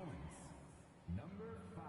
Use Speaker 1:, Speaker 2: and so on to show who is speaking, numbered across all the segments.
Speaker 1: points. Number 5.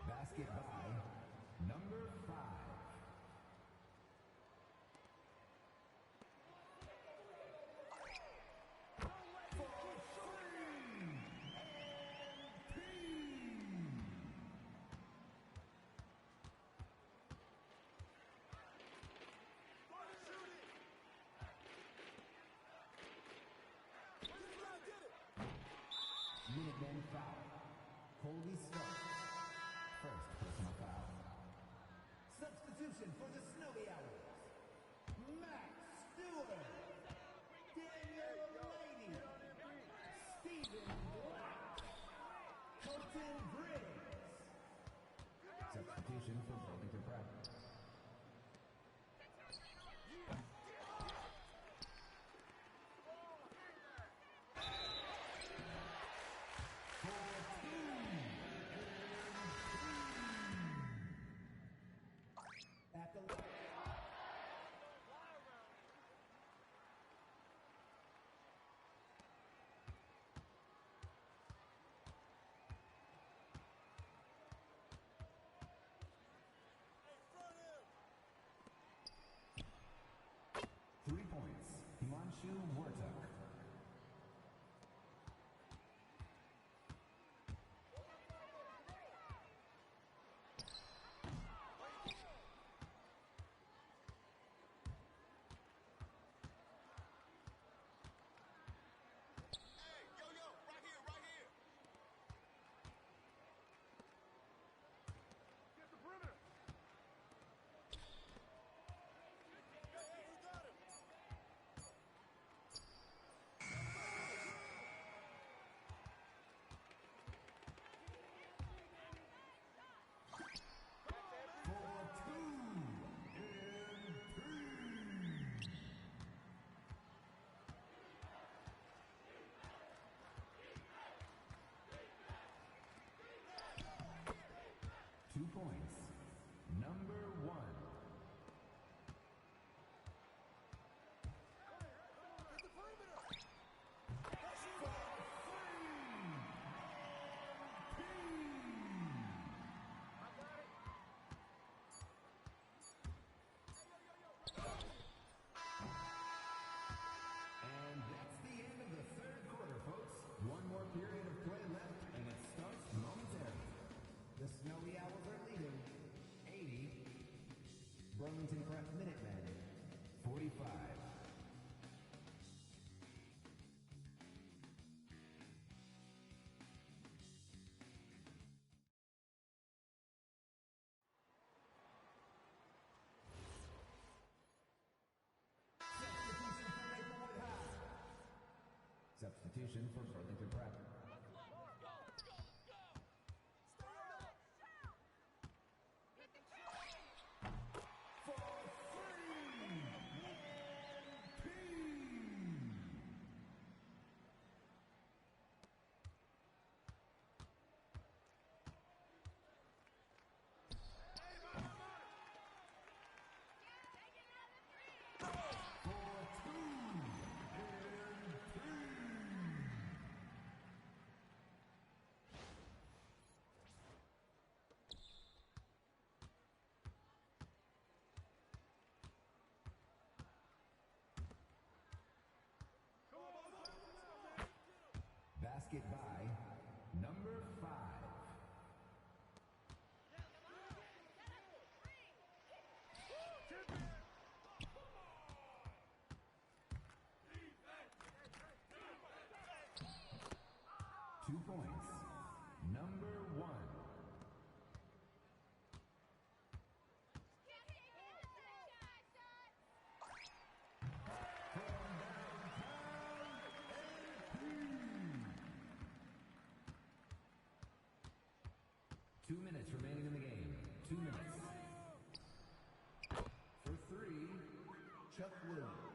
Speaker 1: Basket by number 5. Minutemen foul. Colby Stark. First personal foul. Substitution for the Snowy Owls. Max Stewart. Daniel Lady. Stephen Black. Colton Briggs. Substitution for Burlington Prep. At the line. 3 points. Himanshu Wartak. Points. Number 1. And that's the end of the third quarter, folks. One more period of play left, and it starts momentarily. The Snowy Owls are leading 80. Burlington Prep Minutemen 45. Substitution for Burlington Prep. Basket by number Chuck Williams.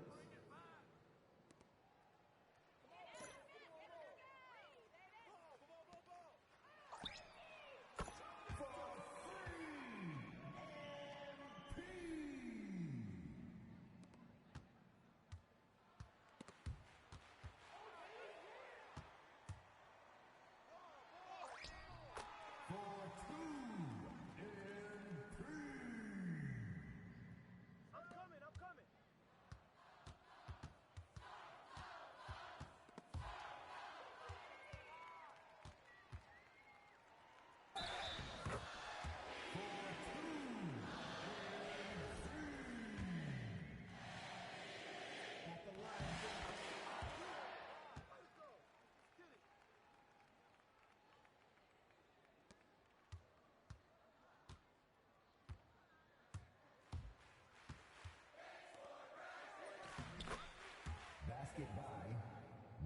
Speaker 1: Basket by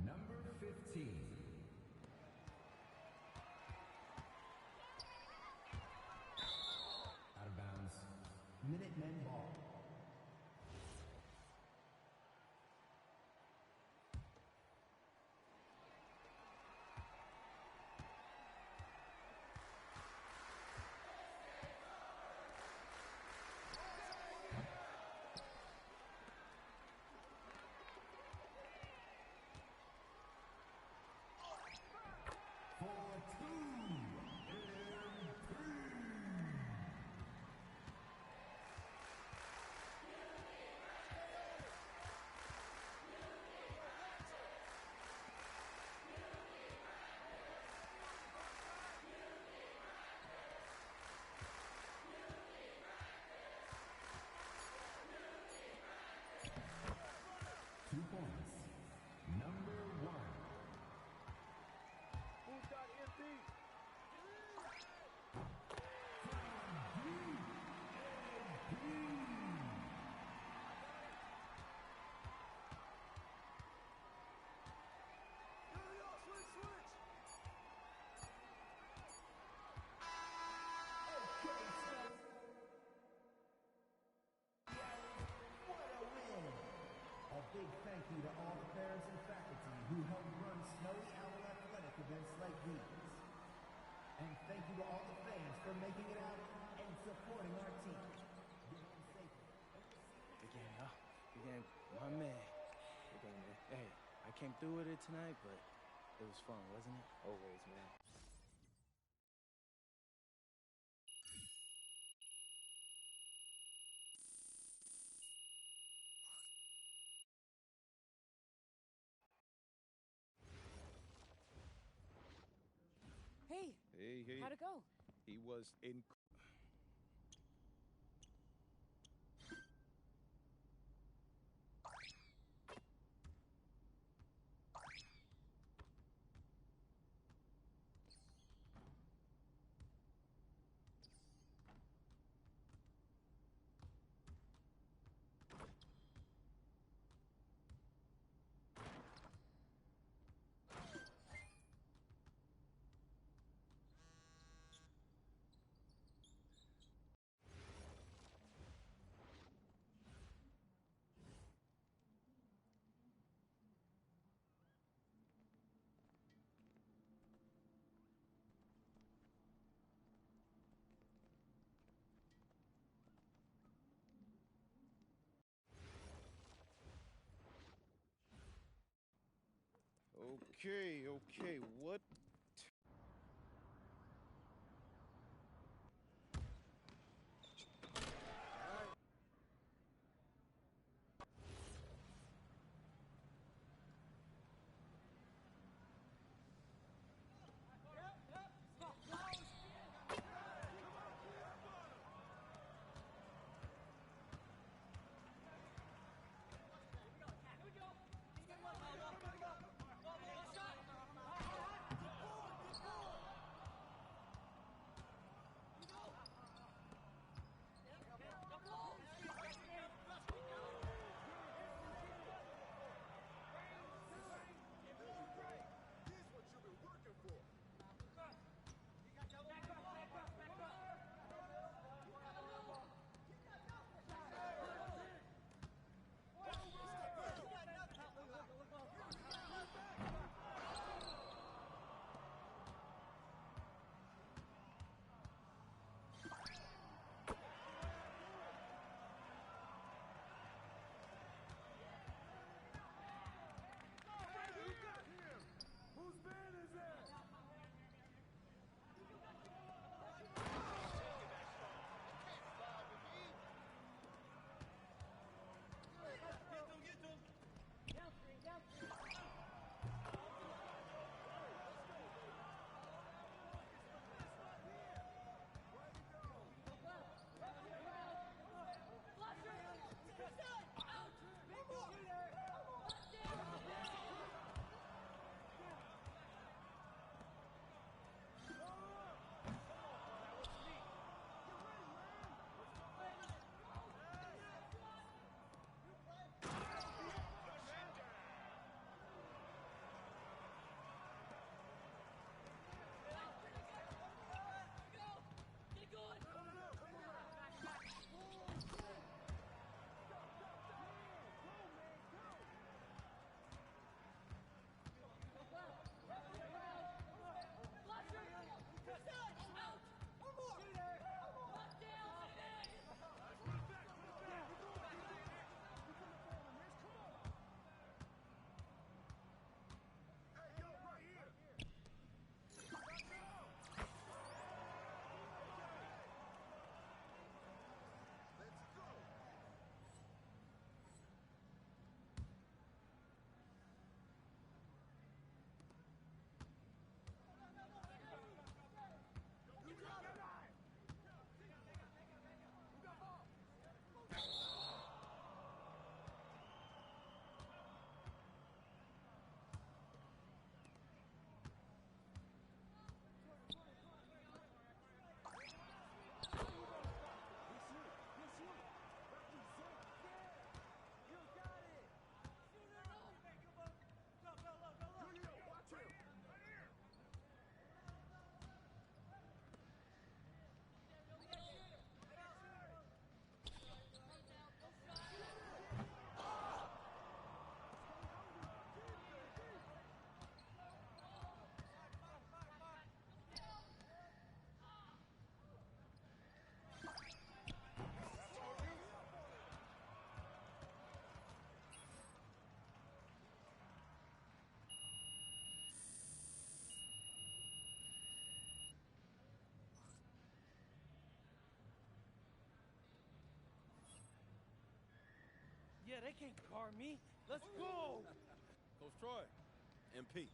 Speaker 1: number 15. Out of bounds. Minutemen ball. Big thank you to all the parents and faculty who helped run Snowy Owl Athletic events like these. And thank you to all the fans for making it out and supporting our team.
Speaker 2: Good game, y'all. Good game. My man. Good game, man. Hey, I came through with it tonight, but it was fun, wasn't it? Always, man.
Speaker 3: Hey.
Speaker 4: How'd it go?
Speaker 3: He was in. Okay, what?
Speaker 2: Yeah, they can't guard me. Let's go.
Speaker 4: Coach Troy, MP.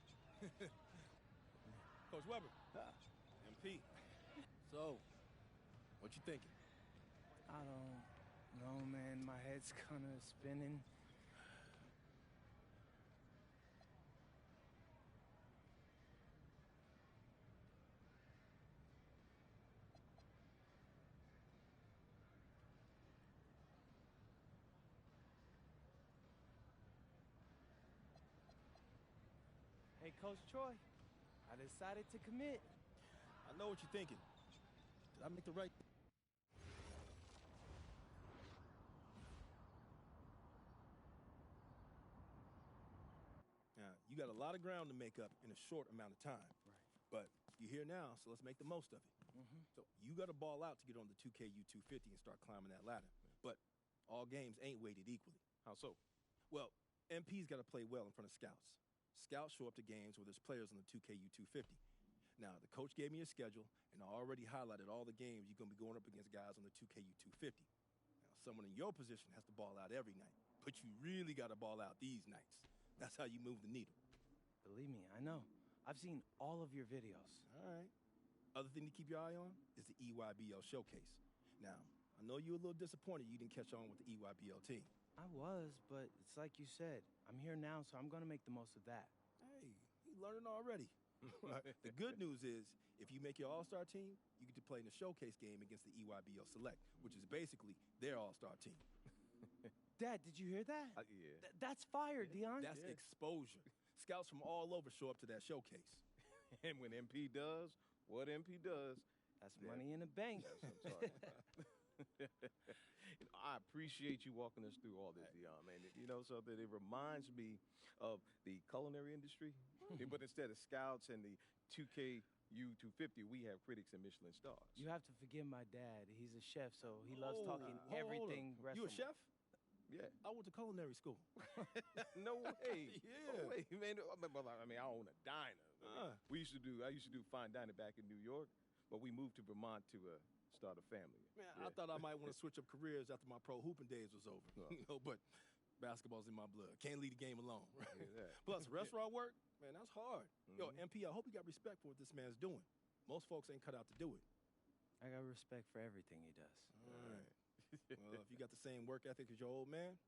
Speaker 4: Coach Weber, MP. So, what you thinking?
Speaker 2: I don't know, man. My head's kind of spinning. Hey, Coach Troy, I decided to commit.
Speaker 4: I know what you're thinking. Did I make the right? Now, you got a lot of ground to make up in a short amount of time.
Speaker 2: Right.
Speaker 4: But you're here now, so let's make the most of it. So you got to ball out to get on the 2ku250 and start climbing that ladder. But all games ain't weighted equally.
Speaker 3: How so?
Speaker 4: Well, MP's got to play well in front of scouts. Scouts show up to games where there's players on the 2ku250. Now, the coach gave me a schedule, and I already highlighted all the games you're going to be going up against guys on the 2ku250. Now, someone in your position has to ball out every night, but you really got to ball out these nights. That's how you move the needle.
Speaker 2: Believe me, I know. I've seen all of your videos.
Speaker 4: All right. Other thing to keep your eye on is the EYBL showcase. Now, I know you're a little disappointed you didn't catch on with the EYBL team.
Speaker 2: I was, but it's like you said. I'm here now, so I'm going to make the most of that.
Speaker 4: Hey, you're learning already. The good news is, if you make your all-star team, you get to play in the showcase game against the EYBL Select, which is basically their all-star team.
Speaker 2: Dad, did you hear that?
Speaker 3: Yeah.
Speaker 2: That's fire, Dion.
Speaker 4: That's exposure. Scouts from all over show up to that showcase.
Speaker 3: And when MP does what MP does,
Speaker 2: That's money in the bank.
Speaker 3: that's what I'm talking about. I appreciate you walking us through all this, Dion, man. You know something? It reminds me of the culinary industry, but instead of scouts and the 2ku250, we have critics and Michelin stars.
Speaker 2: You have to forgive my dad. He's a chef, so he loves
Speaker 4: Hold
Speaker 2: talking
Speaker 4: on, hold on.
Speaker 2: everything
Speaker 4: You a
Speaker 2: restaurant.
Speaker 4: chef?
Speaker 3: Yeah.
Speaker 4: I went to culinary school.
Speaker 3: No way.
Speaker 4: Yeah.
Speaker 3: No way, man. I mean, I own a diner. I used to do fine dining back in New York, but we moved to Vermont to start a family.
Speaker 4: Man,
Speaker 3: Yeah.
Speaker 4: I thought I might want to switch up careers after my pro hooping days was over.
Speaker 3: Oh.
Speaker 4: You know, but basketball's in my blood. Can't leave the game alone. Right?
Speaker 3: Hear that.
Speaker 4: Plus, restaurant work, man, that's hard. Yo,
Speaker 3: Mhm.
Speaker 4: MP, I hope you got respect for what this man's doing. Most folks ain't cut out to do it.
Speaker 2: I got respect for everything he does.
Speaker 4: All right. Well, if you got the same work ethic as your old man,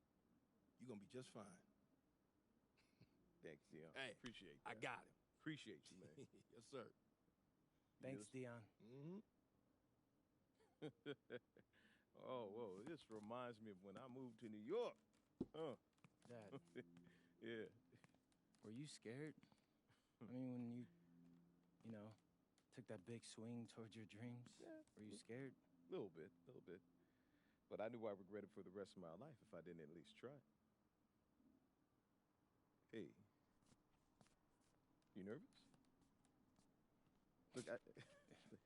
Speaker 4: you're going to be just fine.
Speaker 3: Thanks, Dion.
Speaker 4: Hey,
Speaker 3: Appreciate that.
Speaker 4: I got him.
Speaker 3: Appreciate you, man.
Speaker 4: Yes, sir.
Speaker 2: Thanks, Dion.
Speaker 4: Mm-hmm.
Speaker 3: Oh, whoa. This reminds me of when I moved to New York.
Speaker 2: Dad,
Speaker 3: Yeah.
Speaker 2: were you scared? I mean, when you know, took that big swing towards your dreams?
Speaker 3: Yeah.
Speaker 2: Were you scared?
Speaker 3: Little bit. But I knew I regretted for the rest of my life if I didn't at least try. Hey. You nervous? Look,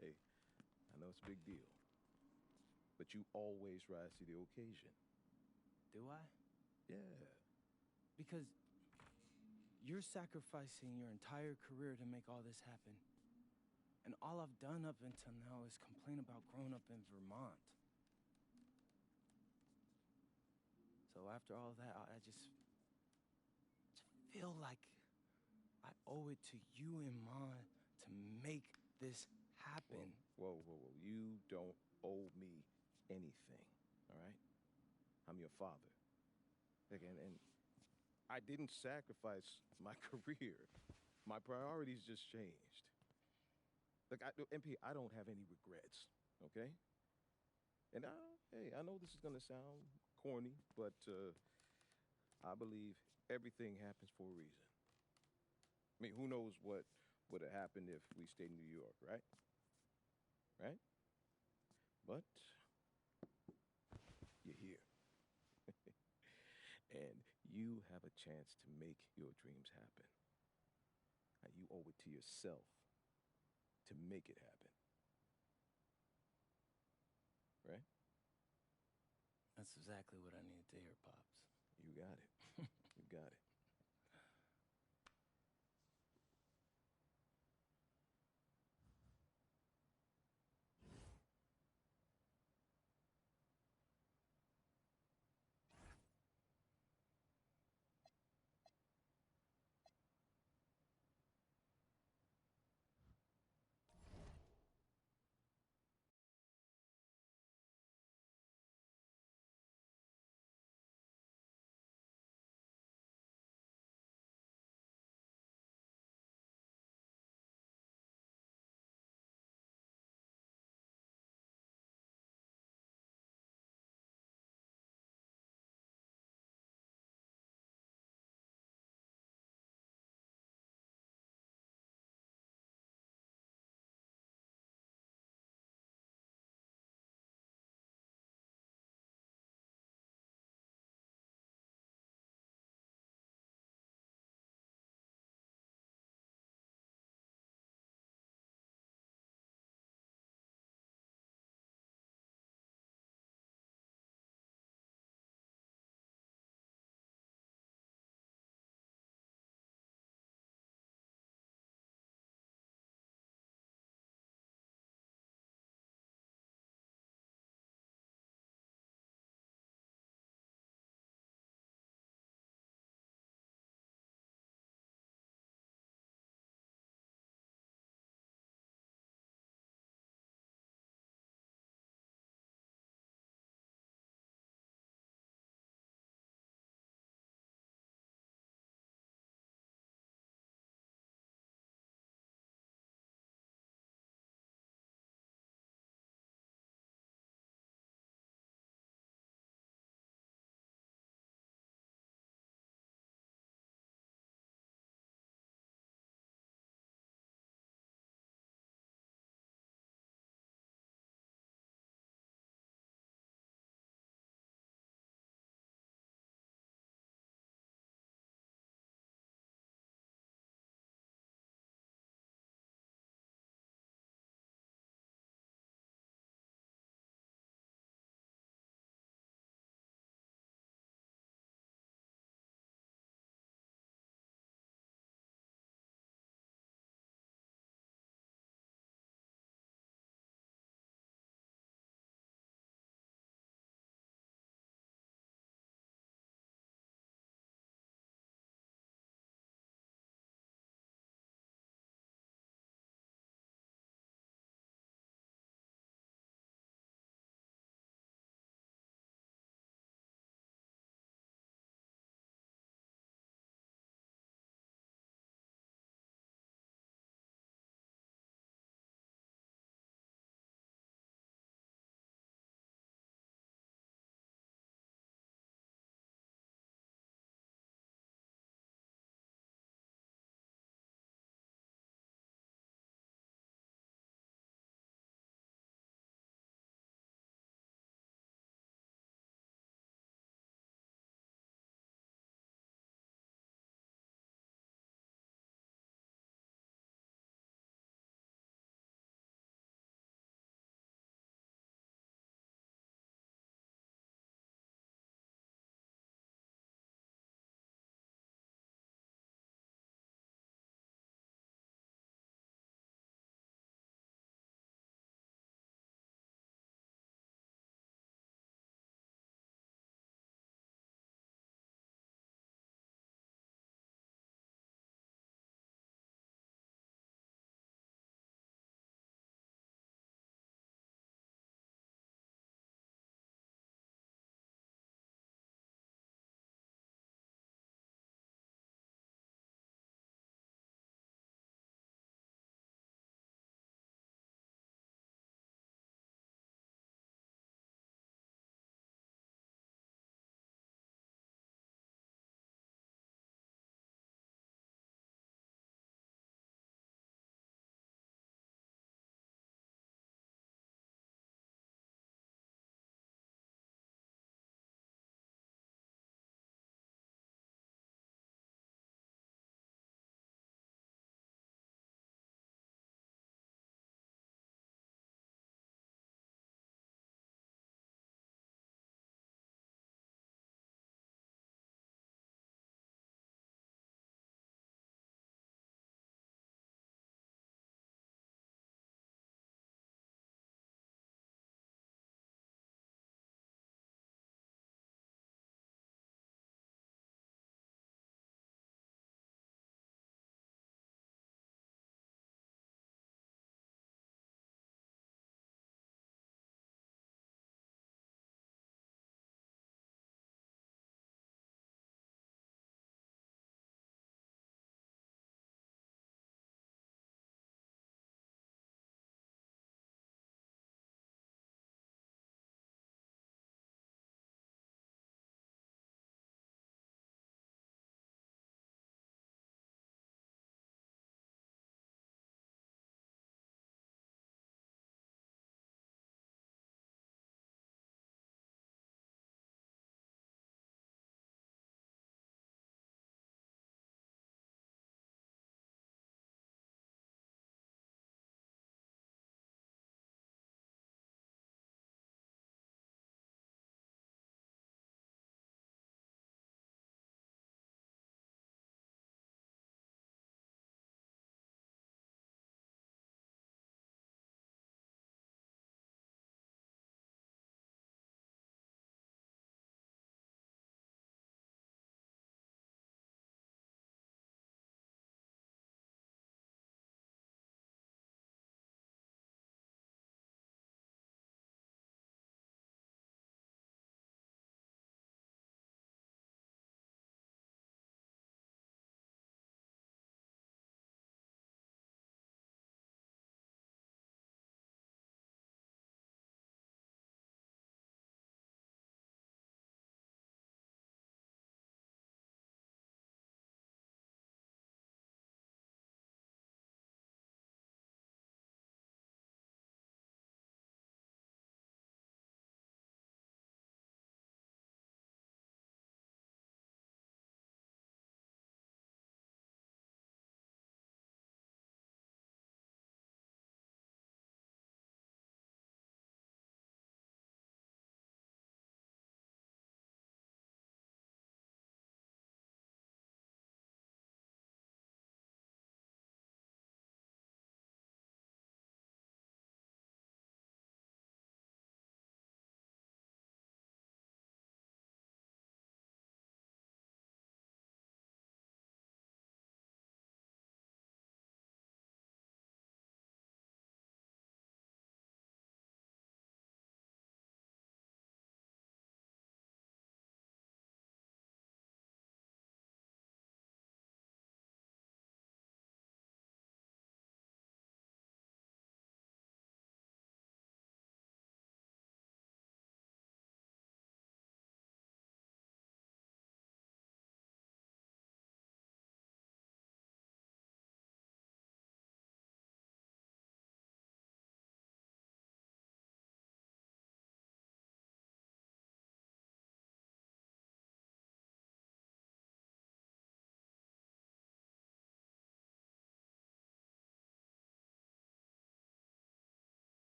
Speaker 3: hey, I know it's a big deal, but you always rise to the occasion.
Speaker 2: Do I?
Speaker 3: Yeah.
Speaker 2: Because you're sacrificing your entire career to make all this happen. And all I've done up until now is complain about growing up in Vermont. So after all that, I just feel like I owe it to you and Ma to make this happen.
Speaker 3: Whoa. You don't owe me anything, all right? I'm your father. Again, and I didn't sacrifice my career. My priorities just changed. Look, MP, I don't have any regrets, okay? And hey, I know this is gonna sound corny, but I believe everything happens for a reason. I mean, who knows what would have happened if we stayed in New York, right? Right? But you're here. And you have a chance to make your dreams happen. Now, you owe it to yourself to make it happen. Right?
Speaker 2: That's exactly what I needed to hear, Pops.
Speaker 3: You got it. You got it.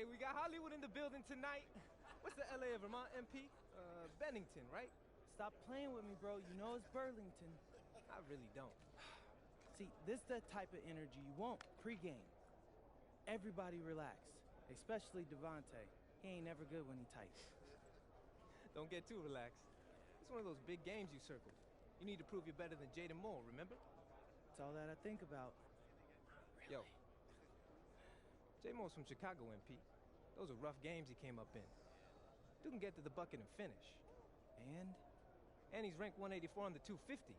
Speaker 5: Hey, we got Hollywood in the building tonight. What's the LA of Vermont, MP? Bennington, right?
Speaker 2: Stop playing with me, bro. You know it's Burlington.
Speaker 5: I really don't.
Speaker 2: See, this is the type of energy you want pre-game. Everybody relax, especially Devontae. He ain't never good when he tight.
Speaker 5: Don't get too relaxed. It's one of those big games you circled. You need to prove you're better than Jaden Moore, remember?
Speaker 2: It's all that I think about.
Speaker 5: Yo, J Moore's from Chicago, MP. Those are rough games he came up in. Dude can get to the bucket and finish. And he's ranked 184 on the 250.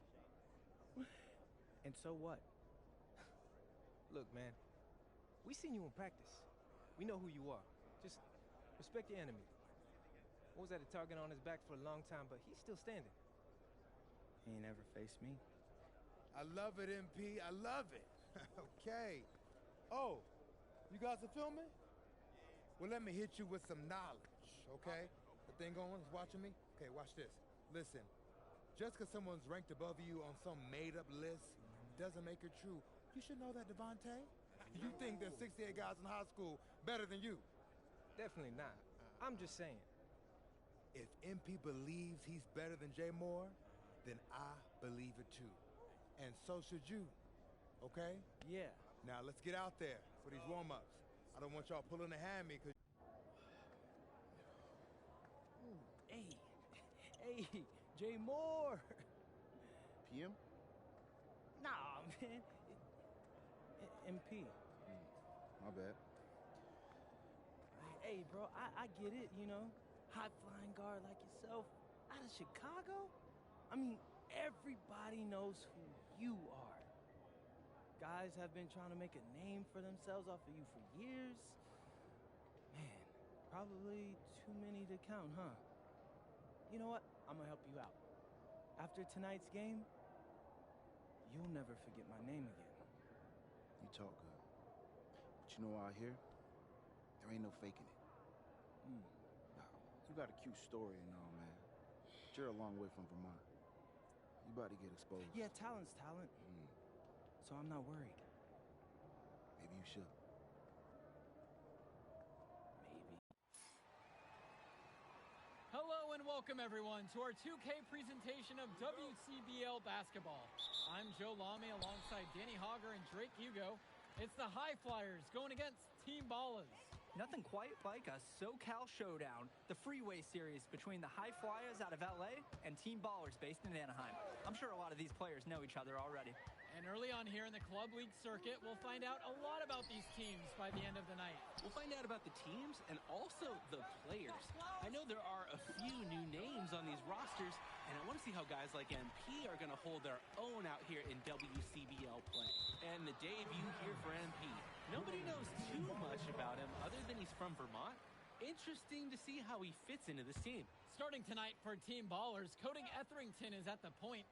Speaker 2: And so what?
Speaker 5: Look, man, we seen you in practice. We know who you are. Just respect your enemy. What was that, a target on his back for a long time, but he's still standing.
Speaker 2: He ain't ever faced me.
Speaker 6: I love it, MP. I love it. Okay. Oh, you guys are filming? Well, let me hit you with some knowledge, okay? The thing going is watching me? Okay, watch this. Listen, just because someone's ranked above you on some made-up list doesn't make it true. You should know that, Devontae. You think there's 68 guys in high school better than you?
Speaker 5: Definitely not. I'm just saying.
Speaker 6: If MP believes he's better than Jay Moore, then I believe it too. And so should you, okay?
Speaker 2: Yeah.
Speaker 6: Now let's get out there for these warm-ups. I don't want y'all pulling a hammy because...
Speaker 2: Hey, Jay Moore.
Speaker 3: PM?
Speaker 2: Nah, man. MP.
Speaker 3: My bad.
Speaker 2: Hey, bro, I get it, you know. High-flying guard like yourself out of Chicago? I mean, everybody knows who you are. Guys have been trying to make a name for themselves off of you for years. Man, probably too many to count, huh? You know what? I'm gonna help you out. After tonight's game, you'll never forget my name again.
Speaker 7: You talk good. But you know what I hear? There ain't no faking it. Nah, you got a cute story and all, man. But you're a long way from Vermont. You about to get exposed.
Speaker 2: Yeah, talent's talent. So I'm not worried.
Speaker 7: Maybe you should.
Speaker 2: Maybe.
Speaker 8: Hello and welcome everyone to our 2K presentation of WCBL basketball. I'm Joe Lamy alongside Danny Hogger and Drake Hugo. It's the High Flyers going against Team Ballas.
Speaker 9: Nothing quite like a SoCal showdown, the freeway series between the High Flyers out of LA and Team Ballers based in Anaheim. I'm sure a lot of these players know each other already.
Speaker 8: And early on here in the Club League circuit, we'll find out a lot about these teams by the end of the night.
Speaker 10: We'll find out about the teams and also the players. I know there are a few new names on these rosters, and I want to see how guys like MP are going to hold their own out here in WCBL play. And the debut here for MP. Nobody knows too much about him other than he's from Vermont. Interesting to see how he fits into this team.
Speaker 8: Starting tonight for Team Ballers, Cody Etherington is at the point.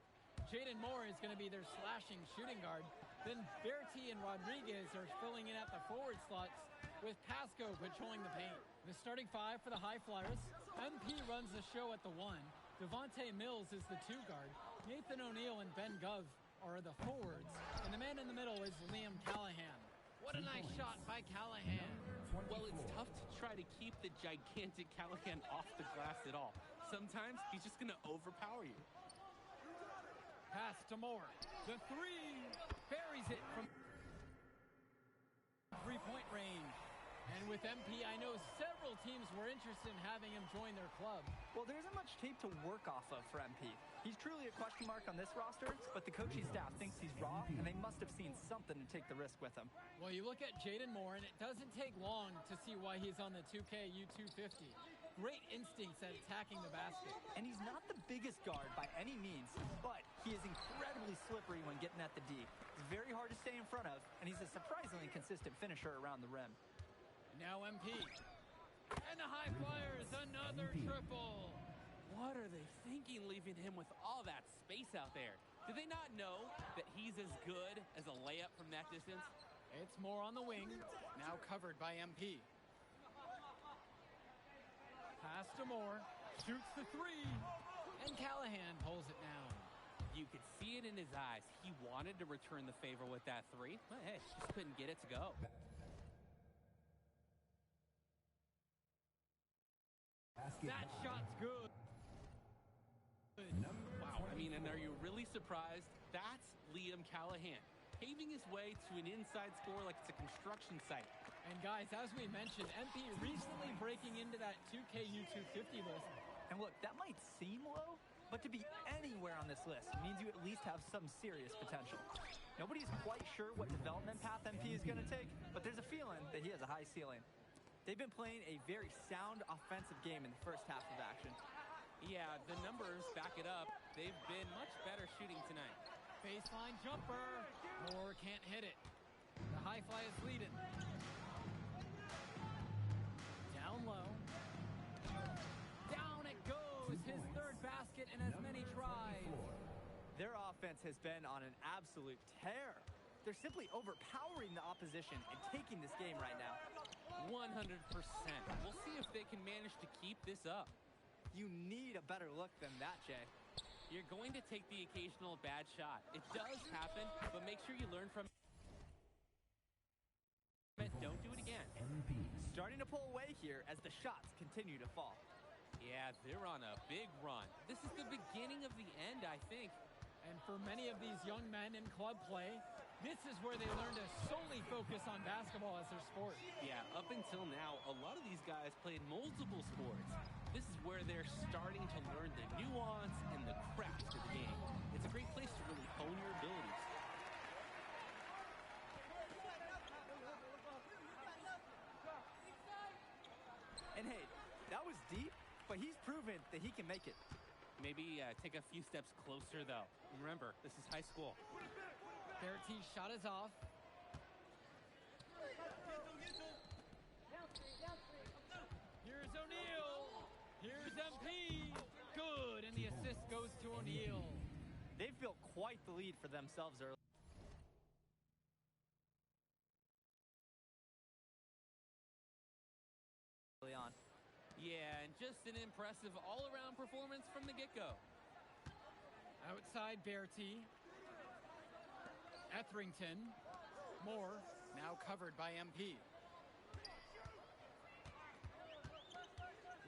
Speaker 8: Jaden Moore is going to be their slashing shooting guard. Then Bertie and Rodriguez are filling in at the forward slots with Pasco patrolling the paint. The starting five for the High Flyers. MP runs the show at the 1. Devontae Mills is the 2 guard. Nathan O'Neill and Ben Gov are the forwards. And the man in the middle is Liam Callahan. What a nice shot by Callahan.
Speaker 10: Well, it's tough to try to keep the gigantic Callahan off the glass at all. Sometimes he's just going to overpower you.
Speaker 8: Pass to Moore. The 3 buries it from three-point range. And with MP, I know several teams were interested in having him join their club.
Speaker 9: Well, there isn't much tape to work off of for MP. He's truly a question mark on this roster, but the coaching staff thinks he's raw, and they must have seen something to take the risk with him.
Speaker 8: Well, you look at Jaden Moore, and it doesn't take long to see why he's on the 2ku250. Great instincts at attacking the basket.
Speaker 9: And he's not the biggest guard by any means, but he is incredibly slippery when getting at the D. He's very hard to stay in front of, and he's a surprisingly consistent finisher around the rim.
Speaker 8: Now MP. And the High Flyers, another triple.
Speaker 10: What are they thinking leaving him with all that space out there? Do they not know that he's as good as a layup from that distance?
Speaker 8: It's Moore on the wing, now covered by MP. Pass to Moore, shoots the 3, and Callahan pulls it down.
Speaker 10: You could see it in his eyes. He wanted to return the favor with that 3, but hey, just couldn't get it to go.
Speaker 8: That shot's good.
Speaker 10: Wow, I mean, and are you really surprised? That's Liam Callahan, paving his way to an inside score like it's a construction site.
Speaker 8: And guys, as we mentioned, MP recently breaking into that 2ku250 list.
Speaker 9: And look, that might seem low, but to be anywhere on this list means you at least have some serious potential. Nobody's quite sure what development path MP is going to take, but there's a feeling that he has a high ceiling. They've been playing a very sound offensive game in the first half of action.
Speaker 10: Yeah, the numbers back it up. They've been much better shooting tonight.
Speaker 8: Baseline jumper. Moore can't hit it. The high fly is leading. Down low. Down it goes. His third basket in as many tries.
Speaker 9: Their offense has been on an absolute tear. They're simply overpowering the opposition and taking this game right now.
Speaker 10: 100%. We'll see if they can manage to keep this up.
Speaker 9: You need a better look than that, Jay.
Speaker 10: You're going to take the occasional bad shot. It does happen, but make sure you learn from it. Don't do it again.
Speaker 9: Starting to pull away here as the shots continue to fall.
Speaker 10: Yeah, they're on a big run. This is the beginning of the end, I think.
Speaker 8: And for many of these young men in club play, this is where they learn to solely focus on basketball as their sport.
Speaker 10: Yeah, up until now, a lot of these guys played multiple sports. This is where they're starting to learn the nuance and the craft of the game. It's a great place to really hone your abilities.
Speaker 9: And hey, that was deep, but he's proven that he can make it.
Speaker 10: Maybe take a few steps closer, though. Remember, this is high school.
Speaker 8: Bertie's shot is off. Here's O'Neal. Here's MP. Good, and the assist goes to O'Neal.
Speaker 9: They've built quite the lead for themselves early on.
Speaker 10: Yeah, and just an impressive all-around performance from the get-go.
Speaker 8: Outside Bertie. Etherington. Moore, now covered by MP.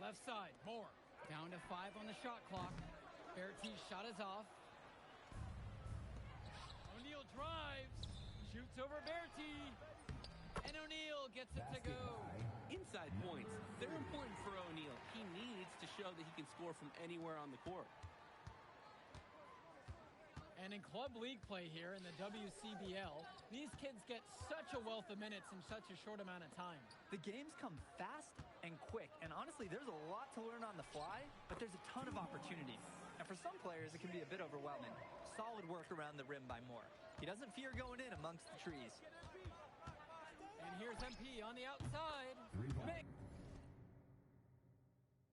Speaker 8: Left side, Moore. Down to 5 on the shot clock. Bertie's shot is off. O'Neal drives. Shoots over Bertie. And O'Neal gets it to go.
Speaker 10: Inside points, they're important for O'Neal. He needs to show that he can score from anywhere on the court.
Speaker 8: And in club league play here in the WCBL, these kids get such a wealth of minutes in such a short amount of time.
Speaker 9: The games come fast and quick, and honestly, there's a lot to learn on the fly, but there's a ton of opportunity. And for some players, it can be a bit overwhelming. Solid work around the rim by Moore. He doesn't fear going in amongst the trees.
Speaker 8: And here's MP on the outside.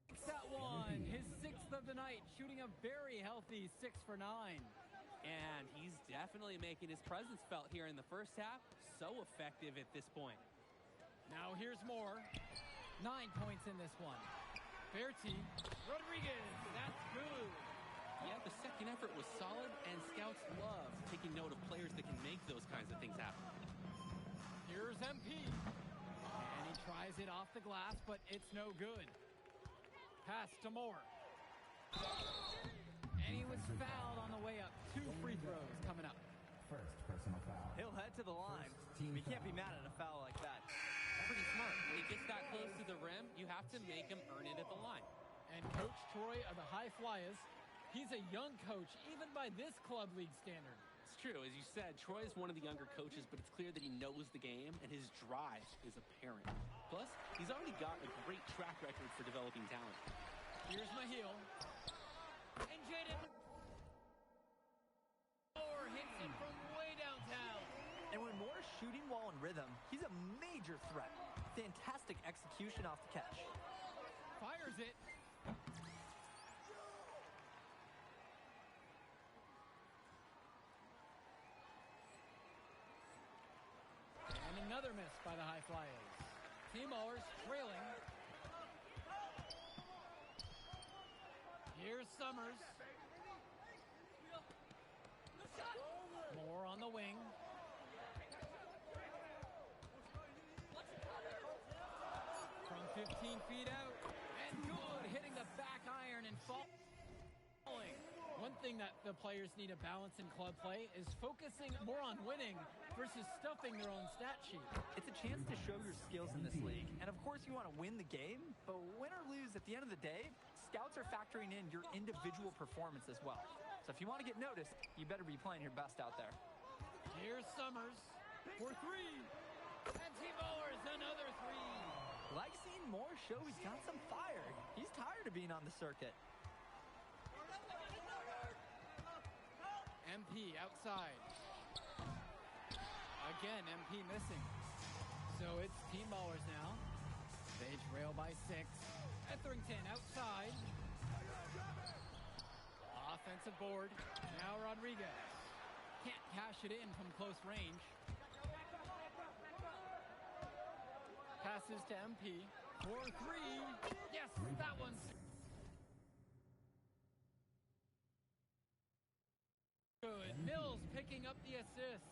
Speaker 8: Makes that one. His 6th of the night, shooting a very healthy 6 for 9.
Speaker 10: And he's definitely making his presence felt here in the first half. So effective at this point.
Speaker 8: Now here's Moore. 9 points in this one. Bertie. Rodriguez. That's good.
Speaker 10: Yeah, the second effort was solid, and scouts love taking note of players that can make those kinds of things happen.
Speaker 8: Here's MP. And he tries it off the glass, but it's no good. Pass to Moore. And he was fouled on the way up. 2 free throws coming up.
Speaker 1: First personal foul.
Speaker 9: He'll head to the line. You can't be mad at a foul like that.
Speaker 10: Pretty smart. When he gets that close to the rim, you have to make him earn it at the line.
Speaker 8: And Coach Troy of the High Flyers, he's a young coach, even by this club league standard.
Speaker 10: It's true. As you said, Troy is one of the younger coaches, but it's clear that he knows the game, and his drive is apparent. Plus, he's already got a great track record for developing talent.
Speaker 8: Here's Mahil. And Jaden Moore hits it from way downtown.
Speaker 9: And when Moore's shooting while in rhythm, he's a major threat. Fantastic execution off the catch.
Speaker 8: Fires it. And another miss by the High Flyers. T-Mowers trailing. Here's Summers. Moore on the wing. From 15 feet out. And good. something that the players need to balance in club play is focusing more on winning versus stuffing their own stat sheet.
Speaker 9: It's a chance to show your skills in this league. And of course you want to win the game, but win or lose at the end of the day, scouts are factoring in your individual performance as well. So if you want to get noticed, you better be playing your best out there.
Speaker 8: Here's Summers for three. And T-Bowers another three.
Speaker 9: Like seeing Moore show he's got some fire. He's tired of being on the circuit.
Speaker 8: MP outside. Again, MP missing. So it's Team Ballers now. They trail by 6. Etherington outside. Offensive board. Now Rodriguez. Can't cash it in from close range. Passes to MP. 4-3. Yes, that one's... Good. Mills picking up the assist.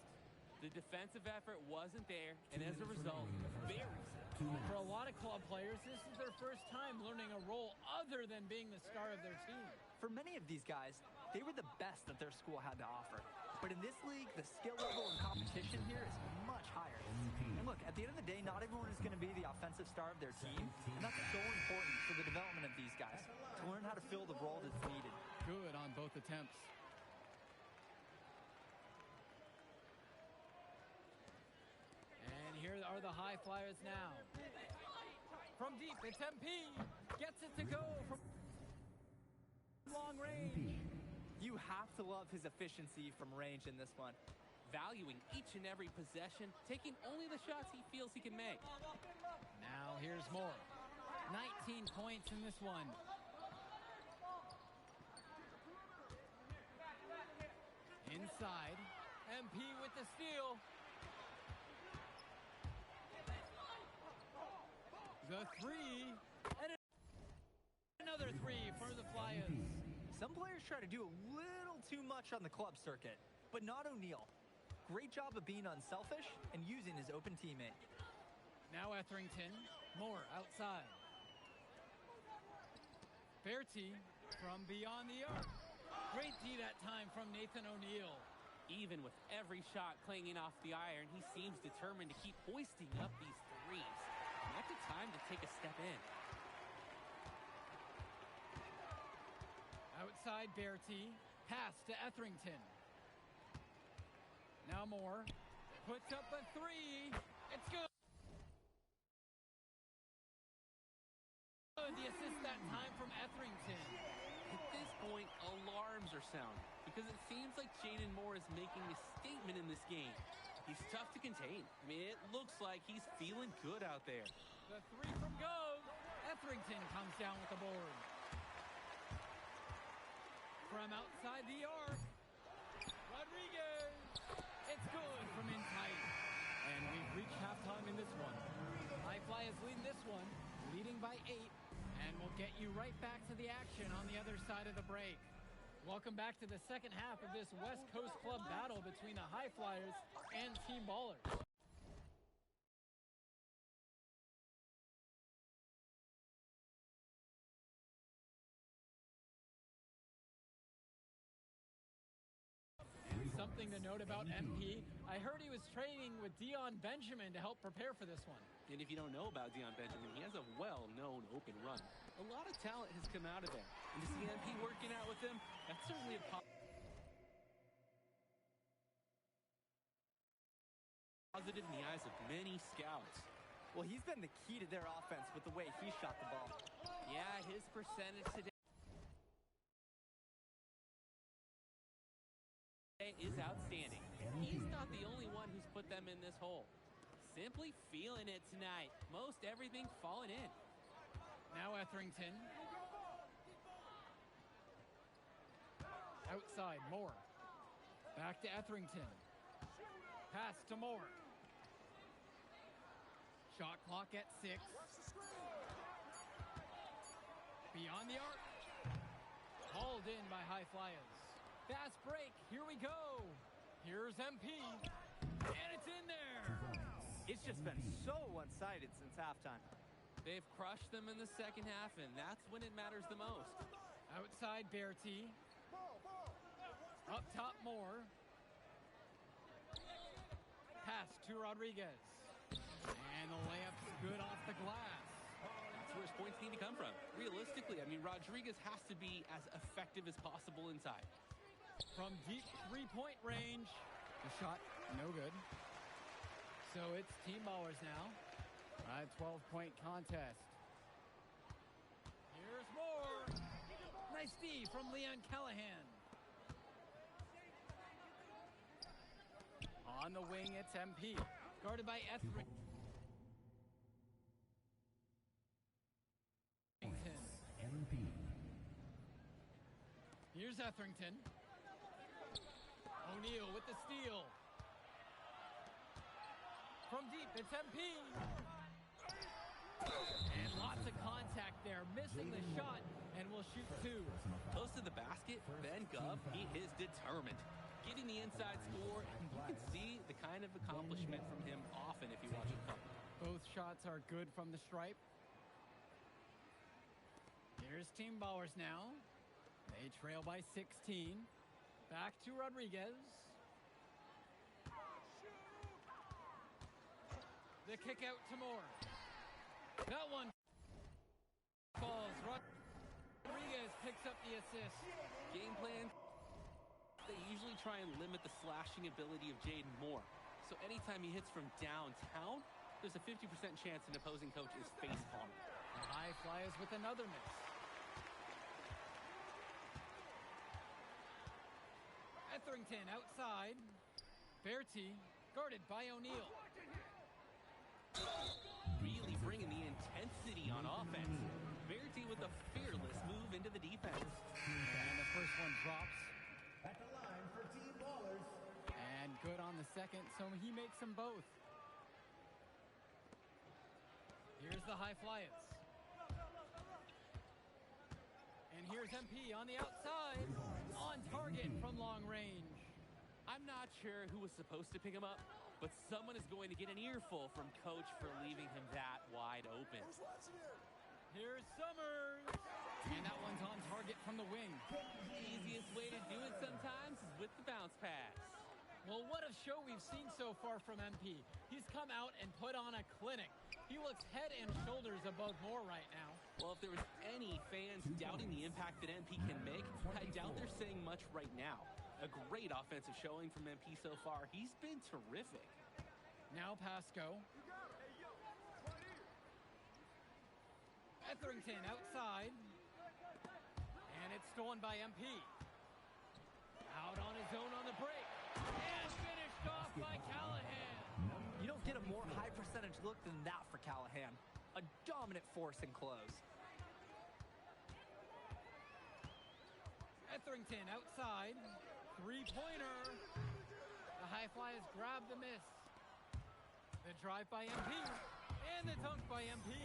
Speaker 10: The defensive effort wasn't there, and as a result, very sad.
Speaker 8: For a lot of club players, this is their first time learning a role other than being the star of their team.
Speaker 9: For many of these guys, they were the best that their school had to offer. But in this league, the skill level and competition here is much higher. And look, at the end of the day, not everyone is going to be the offensive star of their team, and that's so important for the development of these guys, to learn how to fill the role that's needed.
Speaker 8: Good on both attempts. And here are the high flyers now. From deep, it's MP. Gets it to go from long range.
Speaker 9: You have to love his efficiency from range in this one.
Speaker 10: Valuing each and every possession, taking only the shots he feels he can make.
Speaker 8: Now here's Moore. 19 points in this one. Inside, MP with the steal. The three, and another three for the Flyers.
Speaker 9: Some players try to do a little too much on the club circuit, but not O'Neal. Great job of being unselfish and using his open teammate.
Speaker 8: Now Etherington, Moore outside. Bertie from beyond the arc. Great D that time from Nathan O'Neal.
Speaker 10: Even with every shot clanging off the iron, he seems determined to keep hoisting up these threes. Not the time to take a step in.
Speaker 8: Outside Bertie, pass to Etherington. Now Moore, puts up a three. It's good. The assist that time from Etherington.
Speaker 10: At this point, alarms are sounding because it seems like Jaden Moore is making a statement in this game. He's tough to contain. I mean, it looks like he's feeling good out there.
Speaker 8: The three from go. Etherington comes down with the board. From outside the arc, Rodriguez. It's good from in tight. And we've reached halftime in this one. High Flyers lead this one, leading by 8. And we'll get you right back to the action on the other side of the break. Welcome back to the second half of this West Coast Club battle between the High Flyers and Team Ballers. Something to note about MP, I heard he was training with Dion Benjamin to help prepare for this one.
Speaker 10: And if you don't know about Dion Benjamin, he has a well-known open run. A lot of talent has come out of there. And to see MP working out with him, that's certainly a positive in the eyes of many scouts.
Speaker 9: Well, he's been the key to their offense with the way he shot the ball.
Speaker 10: Yeah, his percentage today is outstanding. He's not the only one who's put them in this hole. Simply feeling it tonight. Most everything falling in.
Speaker 8: Now Etherington. Outside, Moore. Back to Etherington. Pass to Moore. Shot clock at 6. Beyond the arc. Hauled in by High Flyers. Fast break, here we go. Here's MP, and it's in there.
Speaker 9: It's just been so one-sided since halftime.
Speaker 10: They've crushed them in the second half, and that's when it matters the most.
Speaker 8: Outside Bertie. Up top, Moore. Pass to Rodriguez. And the layup's good off the glass.
Speaker 10: That's where his points need to come from. Realistically, I mean, Rodriguez has to be as effective as possible inside.
Speaker 8: From deep three-point range. The shot, no good. So it's team ballers now. A 12-point contest. Here's Moore. Nice D from Leon Callahan. On the wing, it's MP. Guarded by Etherington.
Speaker 1: MP.
Speaker 8: Here's Etherington. O'Neal with the steal. From deep, it's MP. And lots of contact there, missing the shot, and will shoot two.
Speaker 10: Close to the basket, Ben Gov, he is determined. Getting the inside score, and you can see the kind of accomplishment from him often if you watch him come.
Speaker 8: Both shots are good from the stripe. Here's Team Ballers now. They trail by 16. Back to Rodriguez. The kick out to Moore. That one falls. Rodriguez picks up the assist.
Speaker 10: Game plan, they usually try and limit the slashing ability of Jaden Moore. So anytime he hits from downtown, there's a 50% chance an opposing coach is face palming.
Speaker 8: The high flies with another miss. Etherington outside. Bertie guarded by O'Neal.
Speaker 10: Really bringing the intensity on offense. Bertie with a fearless move into the defense.
Speaker 8: And the first one drops.
Speaker 1: At the line for Team Ballers.
Speaker 8: And good on the second, so he makes them both. Here's the high flyers. And here's MP on the outside. On target from long range.
Speaker 10: I'm not sure who was supposed to pick him up, but someone is going to get an earful from coach for leaving him that wide open.
Speaker 8: Here's Summers. And that one's on target from the wing.
Speaker 10: The easiest way to do it sometimes is with the bounce pass.
Speaker 8: Well, what a show we've seen so far from MP. He's come out and put on a clinic. He looks head and shoulders above Moore right now.
Speaker 10: Well, if there was any fans doubting the impact that MP can make, I doubt they're saying much right now. A great offensive showing from MP so far. He's been terrific.
Speaker 8: Now Pasco. Etherington outside. And it's stolen by MP. Out on his own on the break. And finished off by Callahan.
Speaker 9: You don't get a more high percentage look than that for Callahan. A dominant force in close.
Speaker 8: Etherington outside. Three-pointer. The high flyers grab the miss. The drive by MP. And the dunk by MP.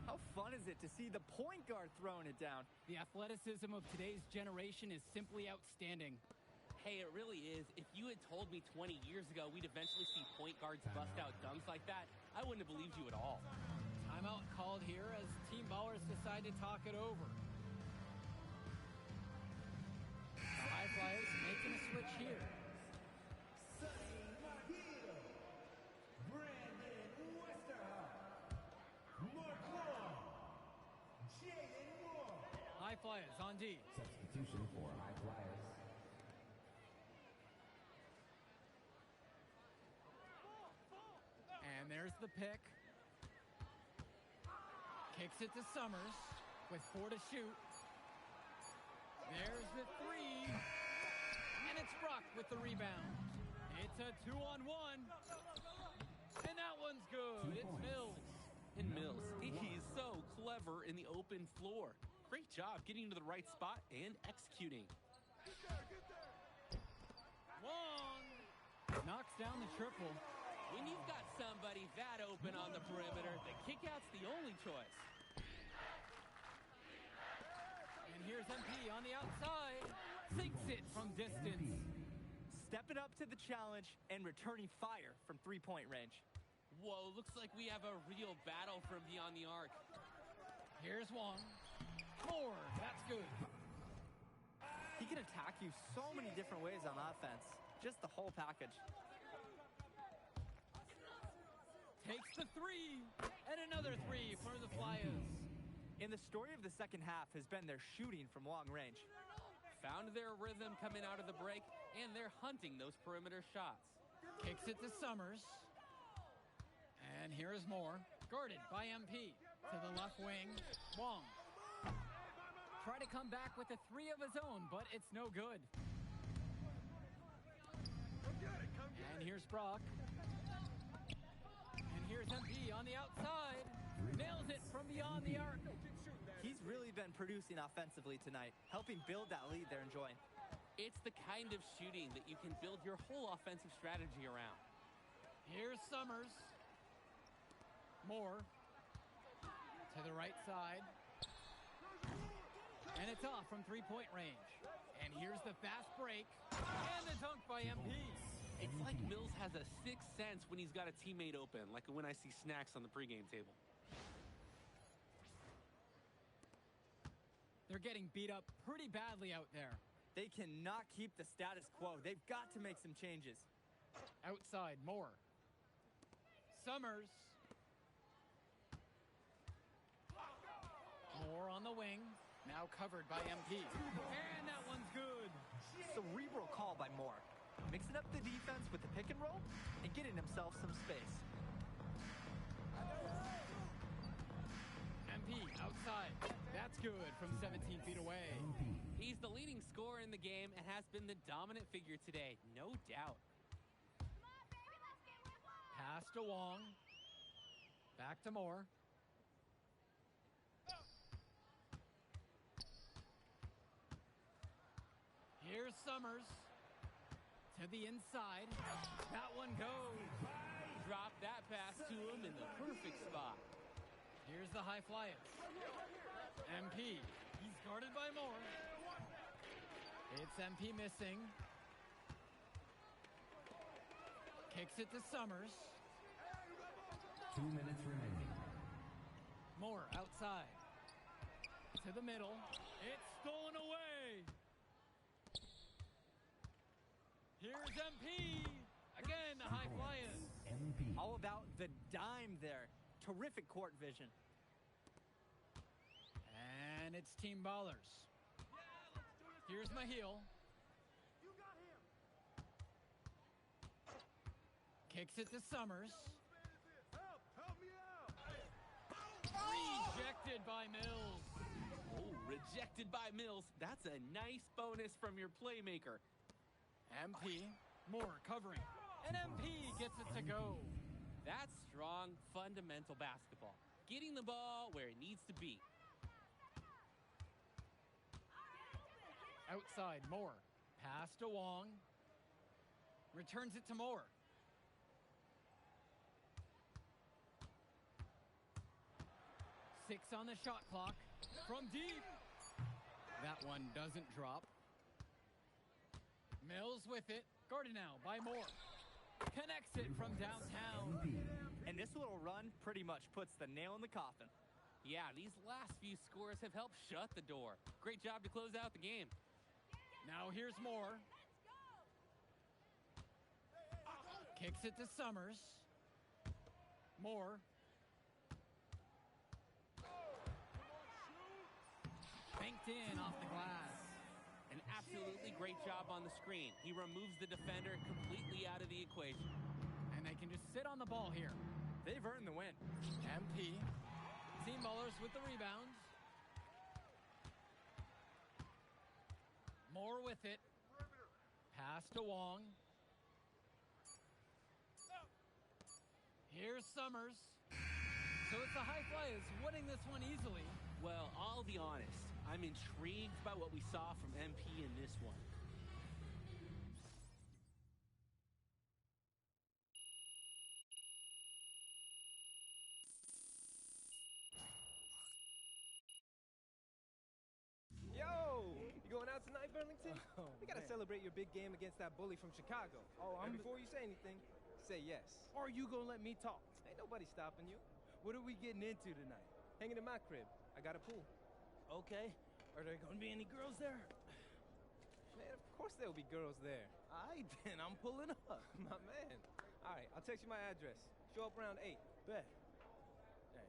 Speaker 9: How fun is it to see the point guard throwing it down?
Speaker 8: The athleticism of today's generation is simply outstanding.
Speaker 10: Hey, it really is. If you had told me 20 years ago we'd eventually see point guards bust out dunks like that, I wouldn't have believed you at all.
Speaker 8: Timeout called here as Team Ballers decide to talk it over. The high flyers making a switch here. High flyers on D.
Speaker 1: Substitution for high flyers.
Speaker 8: And there's the pick. Kicks it to Summers with 4 to shoot. There's the three. And it's Brock with the rebound. It's a 2-on-1. And that one's good. It's Mills.
Speaker 10: And Mills, he's so clever in the open floor. Great job getting to the right spot and executing.
Speaker 8: Wong knocks down the triple.
Speaker 10: When you've got somebody that open on the perimeter, the kickout's the only choice.
Speaker 8: And here's MP on the outside. Sinks it from distance.
Speaker 9: Stepping up to the challenge and returning fire from three-point range.
Speaker 10: Whoa, looks like we have a real battle from beyond the arc.
Speaker 8: Here's Wong. Moore, that's good.
Speaker 9: He He can attack you so many different ways on offense. Just the whole package.
Speaker 8: Takes the three, and another three for the Flyers.
Speaker 9: And the story of the second half has been their shooting from long range.
Speaker 10: Found their rhythm coming out of the break, and they're hunting those perimeter shots.
Speaker 8: Kicks it to Summers. And here is Moore, guarded by MP. To the left wing, Wong. Try to come back with a three of his own, but it's no good. And here's Brock. And here's MP on the outside. Nails it from beyond the arc.
Speaker 9: He's really been producing offensively tonight, helping build that lead they're enjoying.
Speaker 10: It's the kind of shooting that you can build your whole offensive strategy around.
Speaker 8: Here's Summers. Moore. To the right side. And it's off from three-point range. And here's the fast break. And the dunk by MP.
Speaker 10: It's like Mills has a sixth sense when he's got a teammate open, like when I see snacks on the pregame table.
Speaker 8: They're getting beat up pretty badly out there.
Speaker 9: They cannot keep the status quo. They've got to make some changes.
Speaker 8: Outside, Moore. Summers. Moore on the wing. Now covered by MP. And that one's good.
Speaker 9: Cerebral call by Moore. Mixing up the defense with the pick and roll and getting himself some space.
Speaker 8: MP outside. That's good from 17 feet away.
Speaker 10: He's the leading scorer in the game and has been the dominant figure today, no doubt.
Speaker 8: Pass to Wong. Back to Moore. Here's Summers. To the inside. That one goes.
Speaker 10: Drop that pass to him in the perfect spot.
Speaker 8: Here's the high Flyers. MP. He's guarded by Moore. It's MP missing. Kicks it to Summers.
Speaker 1: 2 minutes remaining.
Speaker 8: Moore outside. To the middle. It's stolen away. Here's MP. Again, the high Flyers.
Speaker 1: MP.
Speaker 9: All about the dime there. Terrific court vision.
Speaker 8: And it's Team Ballers. Here's Mahil. Kicks it to Summers.
Speaker 6: Help me out.
Speaker 8: Rejected by Mills.
Speaker 10: Oh, rejected by Mills. That's a nice bonus from your playmaker.
Speaker 8: MP. Moore covering. And MP gets it to go.
Speaker 10: That's strong, fundamental basketball. Getting the ball where it needs to be.
Speaker 8: Outside, Moore. Pass to Wong. Returns it to Moore. Six on the shot clock. From deep. That one doesn't drop. Mills with it. Guarded now by Moore. Connects it from downtown.
Speaker 9: And this little run pretty much puts the nail in the coffin.
Speaker 10: Yeah, these last few scores have helped shut the door. Great job to close out the game.
Speaker 8: Now here's Moore. Kicks it to Summers. Moore. Banked in off the glass.
Speaker 10: An absolutely great job on the screen. He removes the defender completely out of the equation.
Speaker 8: And they can just sit on the ball here.
Speaker 9: They've earned the win.
Speaker 8: MP. Team Ballers with the rebounds. Moore with it. Pass to Wong. Here's Summers. So it's the high Flyers winning this one easily.
Speaker 10: Well, I'll be honest. I'm intrigued by what we saw from MP in this one.
Speaker 2: Yo, you going out tonight, Burlington? We gotta celebrate your big game against that bully from Chicago. And before you say anything, say yes. Or you gonna let me talk? Ain't nobody stopping you. What are we getting into tonight? Hanging in my crib. I got a pool. Okay. Are there gonna be any girls there?
Speaker 5: Of course there will be girls there.
Speaker 2: All right, then, I'm pulling up.
Speaker 5: My man. All right, I'll text you my address. Show up around 8.
Speaker 2: Bet. Hey.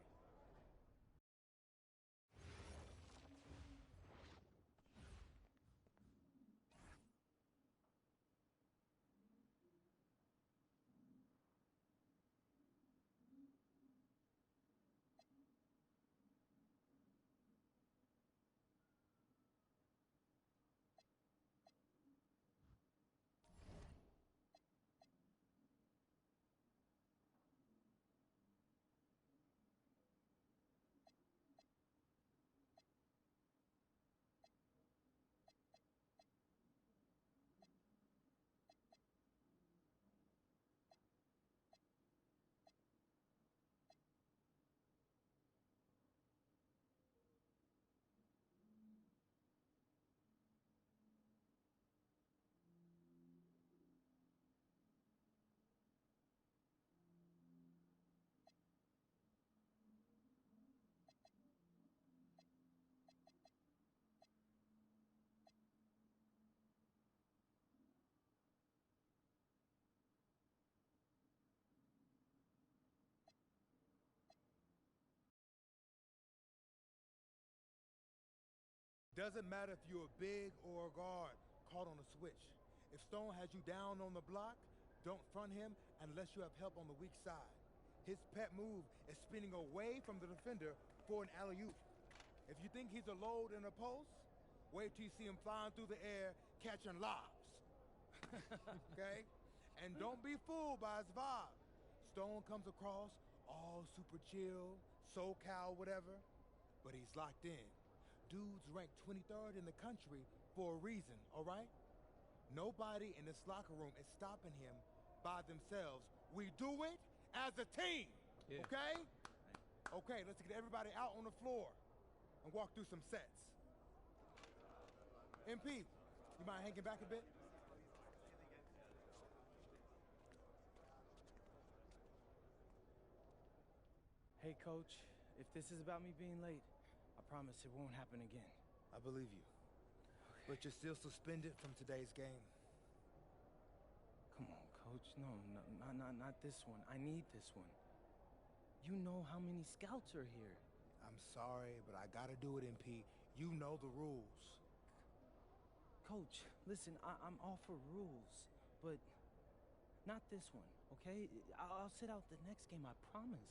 Speaker 6: Doesn't matter if you're a big or a guard caught on a switch. If Stone has you down on the block, don't front him unless you have help on the weak side. His pet move is spinning away from the defender for an alley-oop. If you think he's a load in a post, wait till you see him flying through the air catching lobs. Okay? And don't be fooled by his vibe. Stone comes across all super chill, SoCal, whatever, but he's locked in. Dude's ranked 23rd in the country for a reason, all right? Nobody in this locker room is stopping him by themselves. We do it as a team, okay? Okay, let's get everybody out on the floor and walk through some sets. MP, you mind hanging back a bit?
Speaker 2: Hey, Coach, if this is about me being late, I promise it won't happen again.
Speaker 6: I believe you. But you're still suspended from today's game.
Speaker 2: Come on, Coach. No, not this one. I need this one. You know how many scouts are here.
Speaker 6: I'm sorry, but I gotta do it, MP. You know the rules.
Speaker 2: Coach, listen, I'm all for rules, but not this one, okay? I'll sit out the next game, I promise.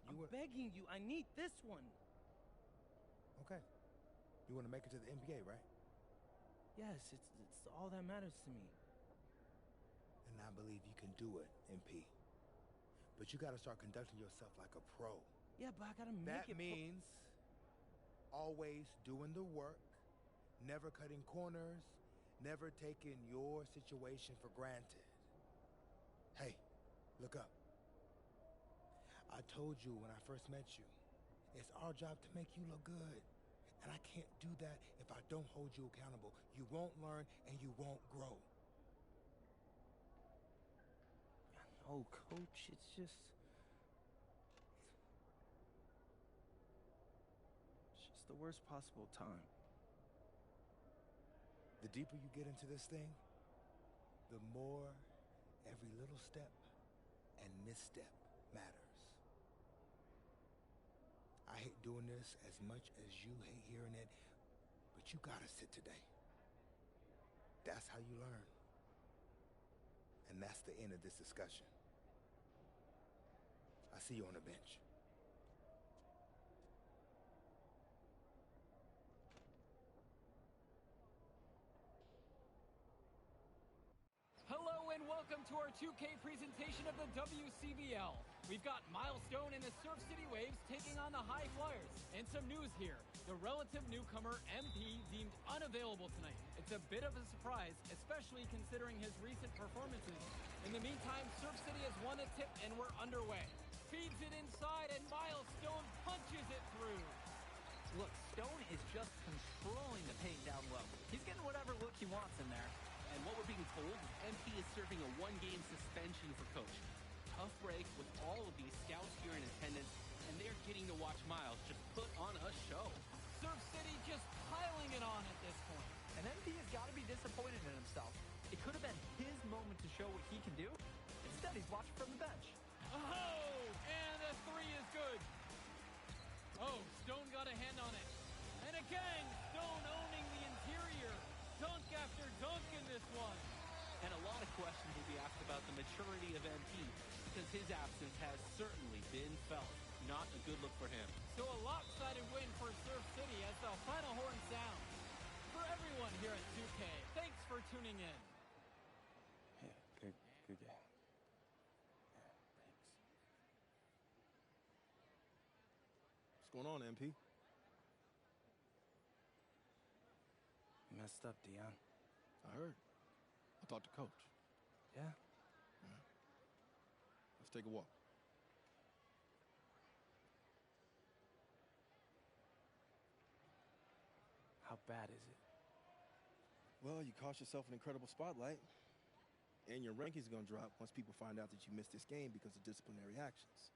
Speaker 2: I'm begging you, I need this one.
Speaker 6: Okay. You want to make it to the NBA, right?
Speaker 2: Yes, it's all that matters to me.
Speaker 6: And I believe you can do it, MP. But you got to start conducting yourself like a pro.
Speaker 2: Yeah, but I got to make it.
Speaker 6: That means always doing the work, never cutting corners, never taking your situation for granted. Hey, look up. I told you when I first met you, it's our job to make you look good. And I can't do that if I don't hold you accountable. You won't learn and you won't grow.
Speaker 2: I know, Coach, it's just the worst possible time.
Speaker 6: The deeper you get into this thing, the more every little step and misstep matters. I hate doing this as much as you hate hearing it, but you gotta sit today. That's how you learn. And that's the end of this discussion. I see you on the bench.
Speaker 8: Hello and welcome to our 2K presentation of the WCBL. We've got Milestone and the Surf City Waves taking on the High Flyers. And some news here. The relative newcomer MP deemed unavailable tonight. It's a bit of a surprise, especially considering his recent performances. In the meantime, Surf City has won a tip and we're underway. Feeds it inside and Milestone punches it through.
Speaker 9: Look, Stone is just controlling the paint down low. He's getting whatever look he wants in there.
Speaker 10: And what we're being told, MP is serving a one-game suspension for Coach. Tough break with all of these scouts here in attendance, and they're getting to watch Miles just put on a show.
Speaker 8: Surf City just piling it on at this point.
Speaker 9: And MP has got to be disappointed in himself. It could have been his moment to show what he can do. Instead, he's watching from the bench.
Speaker 8: Oh, and a three is good. Oh, Stone got a hand on it. And again, Stone owning the interior. Dunk after dunk in this one.
Speaker 10: And a lot of questions will be asked about the maturity of MP because his absence has certainly been felt. Not a good look for him.
Speaker 8: So a lopsided win for Surf City as the final horn sounds. For everyone here at 2K, thanks for tuning in.
Speaker 2: Yeah, good game. Yeah, thanks.
Speaker 4: What's going on, MP?
Speaker 2: Messed up, Dion.
Speaker 4: I heard. I talked to Coach.
Speaker 2: Yeah?
Speaker 4: Let's take a walk.
Speaker 2: How bad is it?
Speaker 4: Well, you cost yourself an incredible spotlight. And your ranking's going to drop once people find out that you missed this game because of disciplinary actions.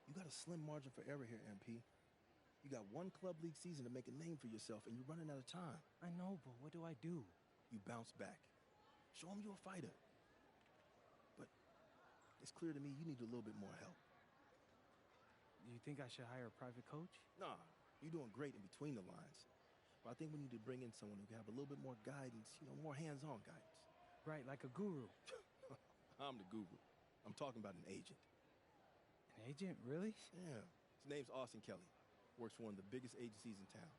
Speaker 4: You got a slim margin for error here, MP. You got one club league season to make a name for yourself, and you're running out of time.
Speaker 2: I know, but what do I do?
Speaker 4: You bounce back. Show them you're a fighter. But it's clear to me you need a little bit more help.
Speaker 2: Do you think I should hire a private coach?
Speaker 4: Nah, you're doing great in between the lines. But I think we need to bring in someone who can have a little bit more guidance, more hands-on guidance.
Speaker 2: Right, like a guru.
Speaker 4: I'm the guru. I'm talking about an agent.
Speaker 2: An agent, really?
Speaker 4: Yeah. His name's Austin Kelly. Works for one of the biggest agencies in town.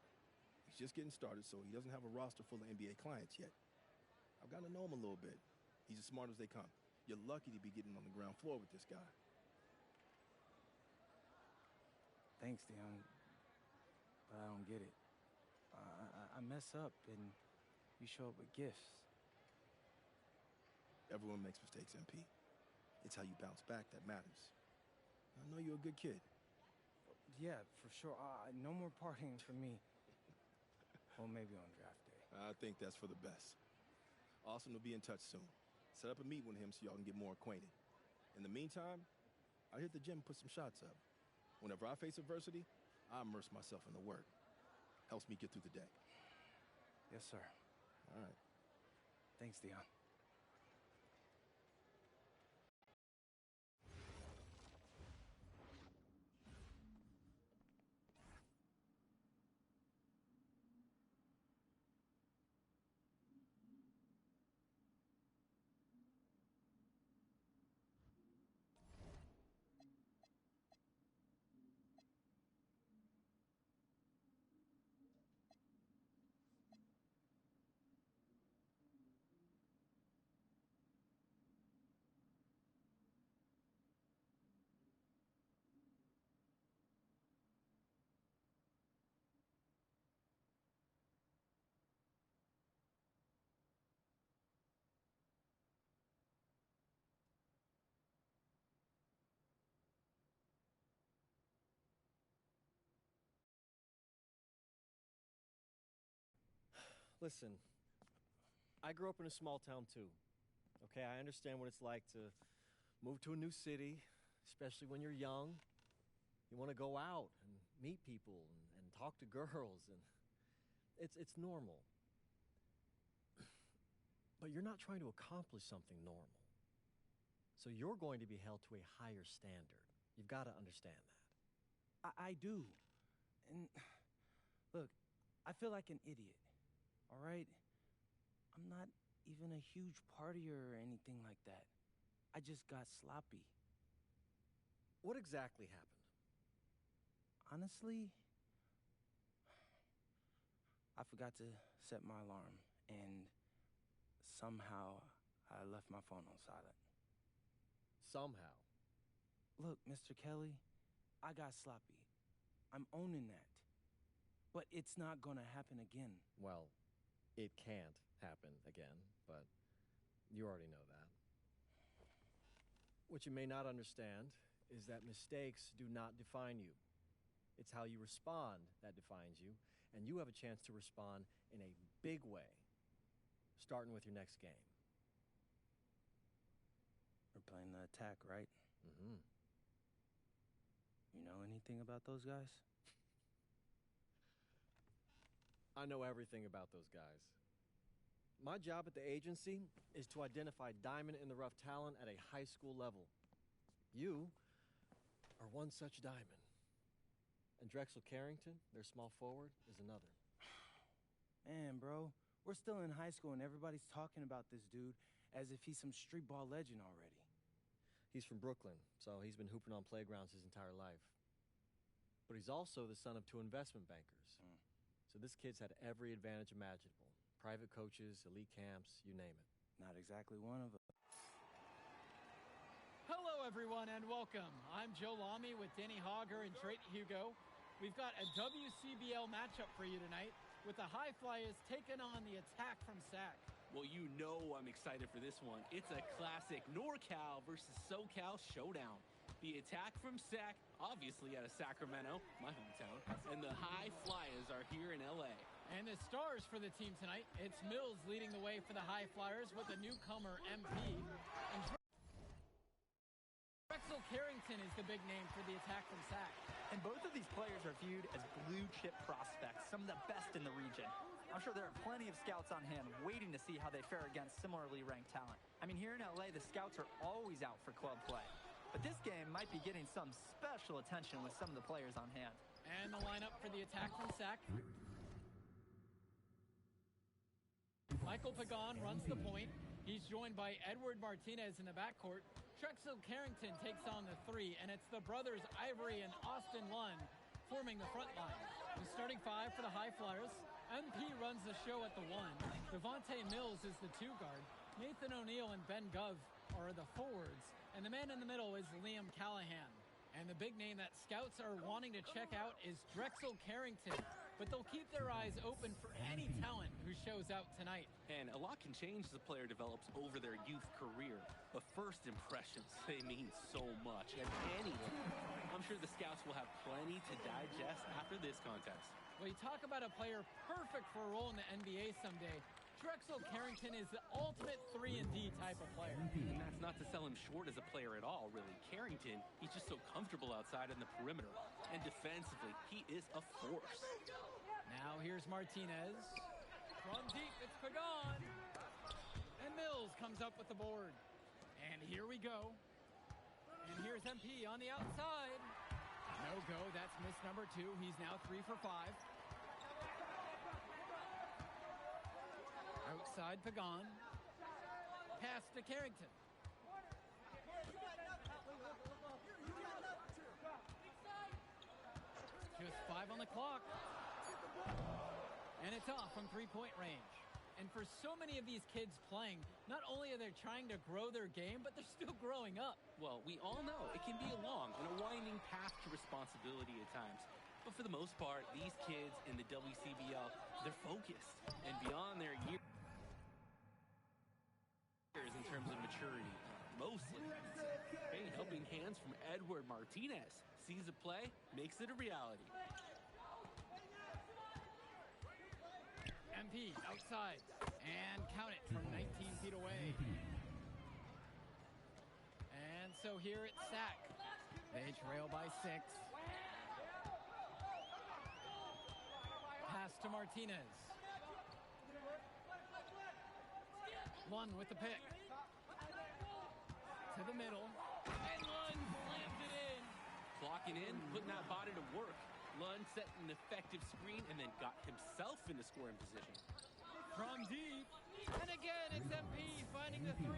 Speaker 4: He's just getting started, so he doesn't have a roster full of NBA clients yet. I've gotten to know him a little bit. He's as smart as they come. You're lucky to be getting on the ground floor with this guy.
Speaker 2: Thanks, Dion. But I don't get it. I mess up, and you show up with gifts.
Speaker 4: Everyone makes mistakes, MP. It's how you bounce back that matters. I know you're a good kid.
Speaker 2: Yeah, for sure. No more partying for me. Well, maybe on draft day.
Speaker 4: I think that's for the best. Austin will be in touch soon. Set up a meet with him so y'all can get more acquainted. In the meantime, I hit the gym and put some shots up. Whenever I face adversity, I immerse myself in the work. Helps me get through the day.
Speaker 2: Yes, sir.
Speaker 4: All right.
Speaker 2: Thanks, Dion.
Speaker 11: Listen, I grew up in a small town too. Okay, I understand what it's like to move to a new city, especially when you're young. You want to go out and meet people and talk to girls, and it's normal. But you're not trying to accomplish something normal. So you're going to be held to a higher standard. You've got to understand that.
Speaker 2: I do. And look, I feel like an idiot. All right? I'm not even a huge partier or anything like that. I just got sloppy.
Speaker 11: What exactly happened?
Speaker 2: Honestly, I forgot to set my alarm, and somehow I left my phone on silent.
Speaker 11: Somehow.
Speaker 2: Look, Mr. Kelly, I got sloppy. I'm owning that. But it's not gonna happen again.
Speaker 11: Well, it can't happen again, but you already know that. What you may not understand is that mistakes do not define you. It's how you respond that defines you, and you have a chance to respond in a big way, starting with your next game.
Speaker 2: We're playing the attack, right?
Speaker 11: Mm-hmm.
Speaker 2: You know anything about those guys?
Speaker 11: I know everything about those guys. My job at the agency is to identify diamond-in-the-rough talent at a high school level. You are one such diamond. And Drexel Carrington, their small forward, is another.
Speaker 2: Man, bro, we're still in high school and everybody's talking about this dude as if he's some street ball legend already.
Speaker 11: He's from Brooklyn, so he's been hooping on playgrounds his entire life. But he's also the son of 2 investment bankers. So this kid's had every advantage imaginable. Private coaches, elite camps, you name it.
Speaker 2: Not exactly one of them.
Speaker 8: Hello, everyone, and welcome. I'm Joe Lamy with Danny Hogger and Drake Hugo. We've got a WCBL matchup for you tonight with the High Flyers taking on the Attack from SAC.
Speaker 10: Well, you know I'm excited for this one. It's a classic NorCal versus SoCal showdown. The Attack from SAC, obviously out of Sacramento, my hometown, and the High Flyers are here in LA.
Speaker 8: And the stars for the team tonight, it's Mills leading the way for the High Flyers with the newcomer MP. And Drexel Carrington is the big name for the Attack from SAC.
Speaker 9: And both of these players are viewed as blue-chip prospects, some of the best in the region. I'm sure there are plenty of scouts on hand waiting to see how they fare against similarly ranked talent. I mean, here in LA, the scouts are always out for club play. But this game might be getting some special attention with some of the players on hand.
Speaker 8: And the lineup for the Attack from SAC. Michael Pagan runs the point. He's joined by Edward Martinez in the backcourt. Drexel Carrington takes on the 3, and it's the brothers Ivory and Austin Lund forming the front line. The starting 5 for the High Flyers. MP runs the show at the 1. Devontae Mills is the 2 guard. Nathan O'Neill and Ben Gov are the forwards. And the man in the middle is Liam Callahan. And the big name that scouts are wanting to check out is Drexel Carrington. But they'll keep their eyes open for any talent who shows out tonight.
Speaker 10: And a lot can change as a player develops over their youth career. But first impressions, they mean so much. And anyone, I'm sure the scouts will have plenty to digest after this contest.
Speaker 8: Well, you talk about a player perfect for a role in the NBA someday. Drexel Carrington is the ultimate 3-and-D type of player.
Speaker 10: And that's not to sell him short as a player at all, really. Carrington, he's just so comfortable outside in the perimeter. And defensively, he is a force.
Speaker 8: Now here's Martinez. From deep, it's Pagan. And Mills comes up with the board. And here we go. And here's MP on the outside. No go, that's miss number 2. He's now 3 for 5. Outside Pagan. Pass to Carrington. Just 5 on the clock. And it's off from 3-point range. And for so many of these kids playing, not only are they trying to grow their game, but they're still growing up.
Speaker 10: Well, we all know it can be a long and a winding path to responsibility at times. But for the most part, these kids in the WCBL, they're focused and beyond their years in terms of maturity. Mostly. Hey, helping hands from Edward Martinez. Sees a play, makes it a reality.
Speaker 8: MP outside, and count it from 19 feet away. And so here it's SAC. They trail by 6. Pass to Martinez. Lund with the pick. To the middle, and Lund slams it in.
Speaker 10: Clocking in, putting that body to work. Lund set an effective screen and then got himself into scoring position.
Speaker 8: From deep, and again it's MP finding the 3.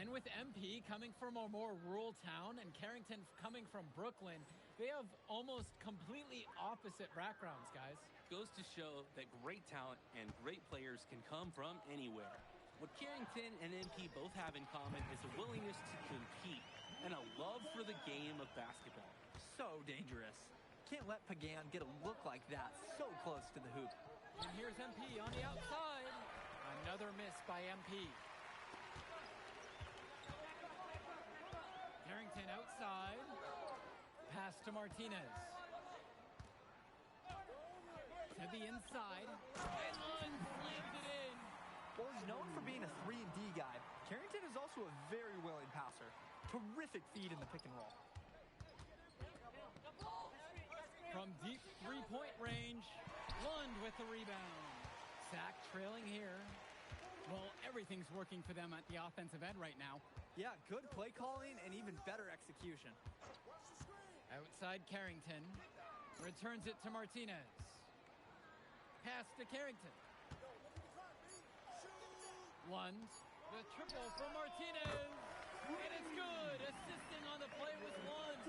Speaker 8: And with MP coming from a more rural town and Carrington coming from Brooklyn, they have almost completely opposite backgrounds, guys.
Speaker 10: Goes to show that great talent and great players can come from anywhere. What Carrington and MP both have in common is a willingness to compete and a love for the game of basketball.
Speaker 9: So dangerous. Can't let Pagan get a look like that so close to the hoop.
Speaker 8: And here's MP on the outside. Another miss by MP. Carrington outside. Pass to Martinez. To the inside. And Lund slams it in.
Speaker 9: Well, he's known for being a 3-and-D guy. Carrington is also a very willing passer. Terrific feed in the pick and roll.
Speaker 8: From deep 3-point range, Lund with the rebound. Sack trailing here. Well, everything's working for them at the offensive end right now.
Speaker 9: Yeah, good play calling and even better execution.
Speaker 8: Outside Carrington. Returns it to Martinez. Pass to Carrington. Lund. The triple from Martinez. And it's good. Assisting on the play was Lund.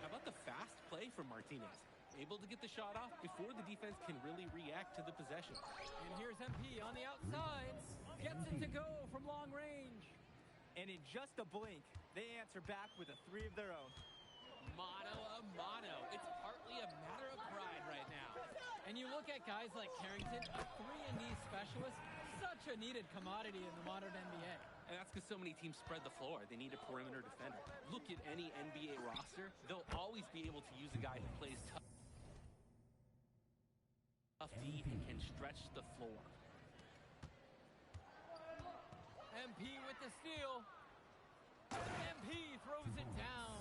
Speaker 10: How about the fast play from Martinez? Able to get the shot off before the defense can really react to the possession.
Speaker 8: And here's MP on the outside. Gets it to go from long range.
Speaker 9: And in just a blink, they answer back with a three of their own.
Speaker 10: Mano a mano. It's partly a matter of pride right now.
Speaker 8: And you look at guys like Carrington, a 3-and-D specialist, such a needed commodity in the modern NBA.
Speaker 10: And that's because so many teams spread the floor. They need a perimeter defender. Look at any NBA roster. They'll always be able to use a guy who plays tough D and can stretch the floor.
Speaker 8: MP with the steal. MP throws it down.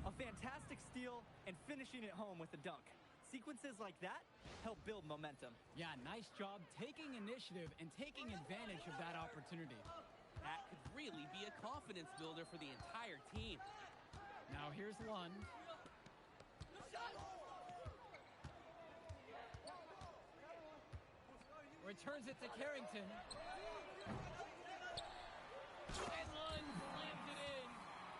Speaker 9: A fantastic steal and finishing it home with a dunk. Sequences like that help build momentum.
Speaker 8: Yeah, nice job taking initiative and taking advantage of that opportunity.
Speaker 10: That could really be a confidence builder for the entire team.
Speaker 8: Now here's Lund. Returns it to Carrington. And Lund slams it in.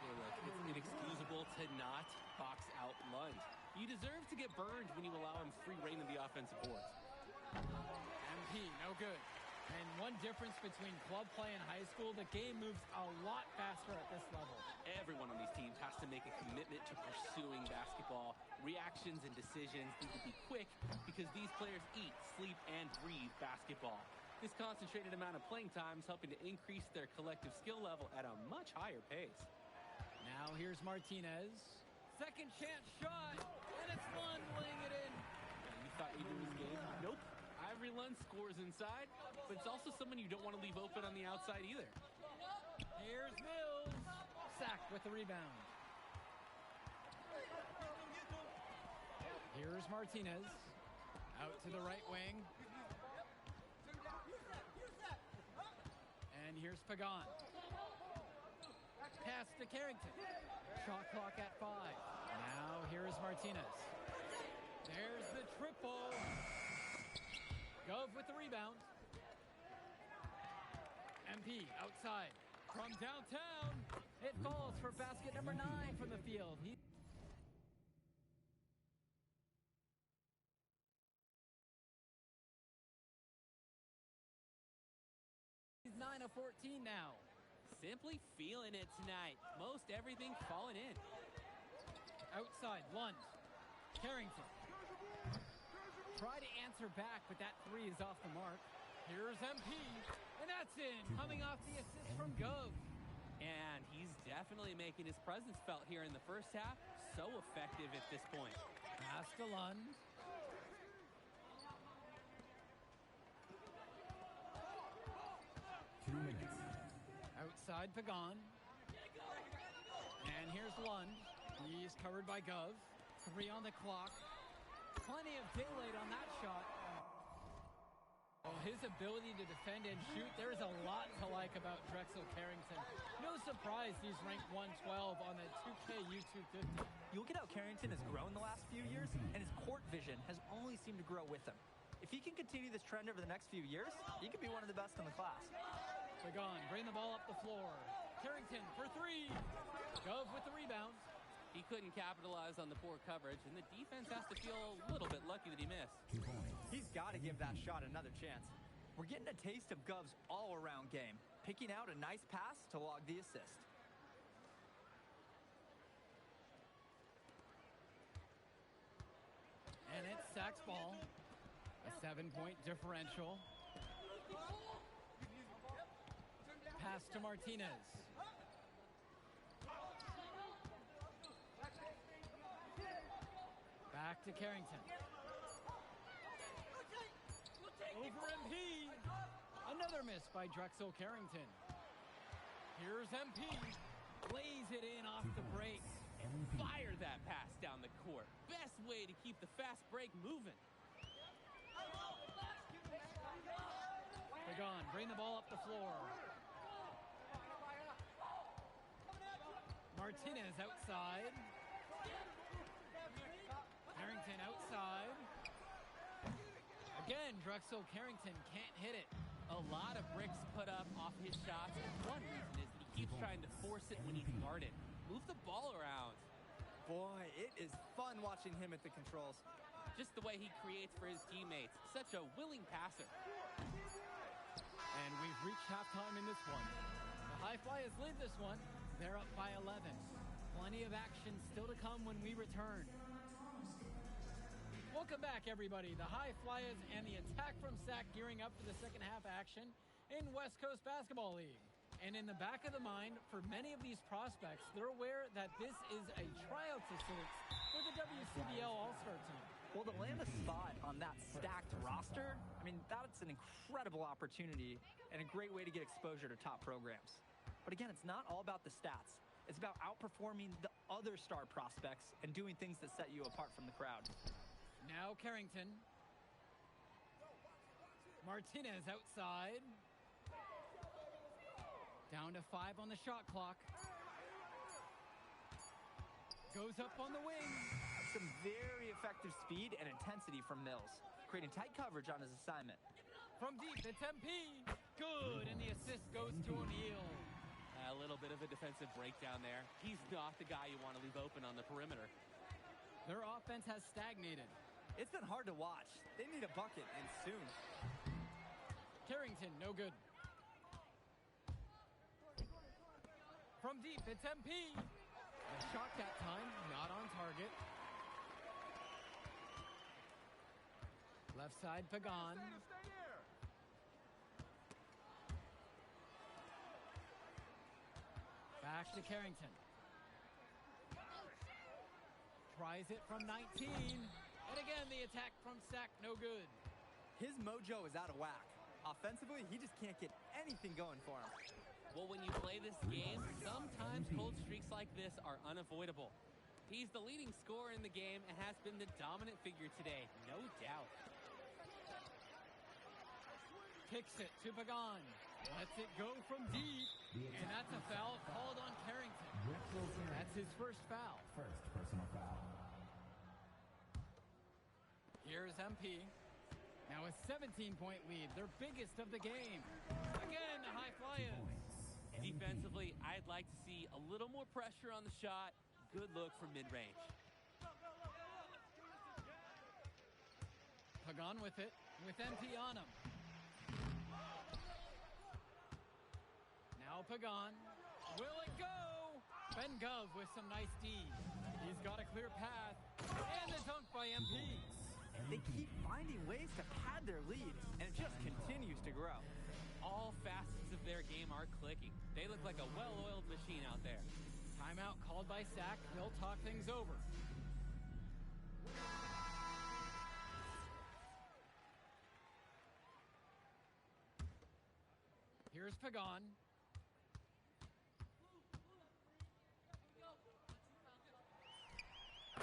Speaker 10: Hey, look, it's inexcusable to not box out Lund. You deserve to get burned when you allow him free reign of the offensive boards.
Speaker 8: MP, no good. And one difference between club play and high school, the game moves a lot faster at this level.
Speaker 10: Everyone on these teams has to make a commitment to pursuing basketball. Reactions and decisions need to be quick because these players eat, sleep, and breathe basketball. This concentrated amount of playing time is helping to increase their collective skill level at a much higher pace.
Speaker 8: Now here's Martinez. Second chance shot, and it's Lund laying it in.
Speaker 10: You thought you knew this game? Nope. Ivory Lund scores inside, but it's also someone you don't want to leave open on the outside either.
Speaker 8: Here's Mills. Sacked with the rebound. Here's Martinez. Out to the right wing. And here's Pagan. Pass to Carrington. Shot clock at 5. Now here's Martinez. There's the triple. Gov with the rebound. MP outside. From downtown. It falls for basket number 9 from the field. He's 9 of 14 now.
Speaker 10: Simply feeling it tonight. Most everything falling in.
Speaker 8: Outside, Lund. Carrington. Try to answer back, but that 3 is off the mark. Here's MP, and that's in. Coming off the assist from Gov.
Speaker 10: And he's definitely making his presence felt here in the first half. So effective at this point.
Speaker 8: Pass to Lund. Outside Pagan. And here's Lund. He's covered by Gov. 3 on the clock. Plenty of daylight on that shot. Oh, his ability to defend and shoot, there's a lot to like about Drexel Carrington. No surprise he's ranked 112 on the 2ku250.
Speaker 9: You look at how Carrington has grown the last few years, and his court vision has only seemed to grow with him. If he can continue this trend over the next few years, he could be one of the best in the class.
Speaker 8: Pagan, bring the ball up the floor. Carrington for 3. Gov with the rebound.
Speaker 10: He couldn't capitalize on the poor coverage, and the defense has to feel a little bit lucky that he missed.
Speaker 9: He's got to give that shot another chance. We're getting a taste of Gov's all-around game, picking out a nice pass to log the assist.
Speaker 8: And it's Sack's ball. A 7-point differential. Pass to Martinez. Back to Carrington. Over MP. Another miss by Drexel Carrington. Here's MP. Lays it in off the break.
Speaker 10: Fire that pass down the court. Best way to keep the fast break moving.
Speaker 8: Pagan, bring the ball up the floor. Martinez outside. Carrington outside. Again, Drexel Carrington can't hit it.
Speaker 10: A lot of bricks put up off his shots. One reason is that he keeps trying to force it when he's guarded. Move the ball around.
Speaker 9: Boy, it is fun watching him at the controls.
Speaker 10: Just the way he creates for his teammates. Such a willing passer.
Speaker 8: And we've reached halftime in this one. The High Flyers lead this one. They're up by 11. Plenty of action still to come when we return. Welcome back, everybody. The High Flyers and the attack from SAC gearing up for the second half action in West Coast Basketball League. And in the back of the mind, for many of these prospects, they're aware that this is a tryout facility for the WCBL All-Star team.
Speaker 9: Well, to land a spot on that stacked roster, I mean, that's an incredible opportunity and a great way to get exposure to top programs. But again, it's not all about the stats. It's about outperforming the other star prospects and doing things that set you apart from the crowd.
Speaker 8: Now Carrington. Martinez outside. Down to 5 on the shot clock. Goes up on the wing.
Speaker 9: Some very effective speed and intensity from Mills, creating tight coverage on his assignment.
Speaker 8: From deep, it's MP. Good, and the assist goes to O'Neal.
Speaker 10: A little bit of a defensive breakdown there. He's not the guy you want to leave open on the perimeter.
Speaker 8: Their offense has stagnated.
Speaker 9: It's been hard to watch. They need a bucket, and soon.
Speaker 8: Carrington, no good. From deep, it's MP. The shot that time, not on target. Left side, Pagan. Back to Carrington. Tries it from 19. And again, the attack from SAC, no good.
Speaker 9: His mojo is out of whack. Offensively, he just can't get anything going for him.
Speaker 10: Well, when you play this game, sometimes cold streaks like this are unavoidable. He's the leading scorer in the game and has been the dominant figure today, no doubt.
Speaker 8: Kicks it to Pagan. Lets it go from deep. And that's a foul called on Carrington. That's his first foul.
Speaker 1: First personal foul.
Speaker 8: Here's MP. Now a 17-point lead, their biggest of the game. Again, the High Flyers.
Speaker 10: Defensively, I'd like to see a little more pressure on the shot. Good look from mid-range.
Speaker 8: Pagan with it, with MP on him. Now Pagan. Will it go? Ben Gov with some nice D. He's got a clear path. And the dunk by MP.
Speaker 9: They keep finding ways to pad their lead, and it just continues to grow.
Speaker 10: All facets of their game are clicking. They look like a well-oiled machine out there.
Speaker 8: Timeout called by SAC. They'll talk things over. Here's Pagan.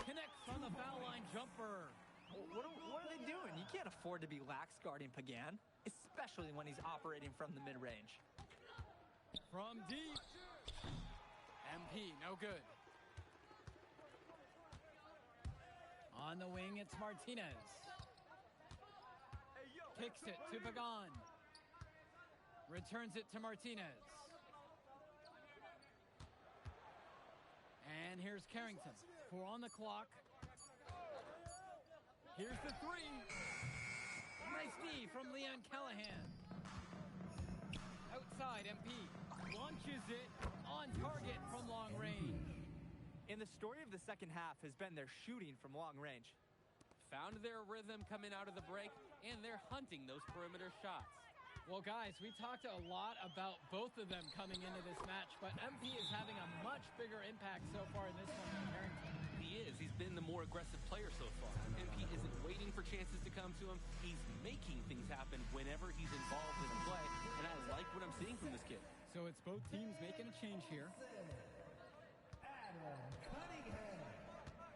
Speaker 8: Connects on the foul line jumper.
Speaker 9: What are they doing? You can't afford to be lax guarding Pagan, especially when he's operating from the mid-range.
Speaker 8: From deep. MP, no good. On the wing, it's Martinez. Kicks it to Pagan. Returns it to Martinez. And here's Carrington. 4 on the clock. Here's the 3. Nice D from Leon Callahan. Outside, MP. Launches it on target from long range.
Speaker 9: And the story of the second half has been their shooting from long range.
Speaker 10: Found their rhythm coming out of the break, and they're hunting those perimeter shots.
Speaker 8: Well, guys, we talked a lot about both of them coming into this match, but MP is having a much bigger impact so far in this one than Carrington.
Speaker 10: He is. He's been the more aggressive player so far. MP isn't waiting for chances to come to him. He's making things happen whenever he's involved in the play, and I like what I'm seeing from this kid.
Speaker 8: So it's both teams making a change here.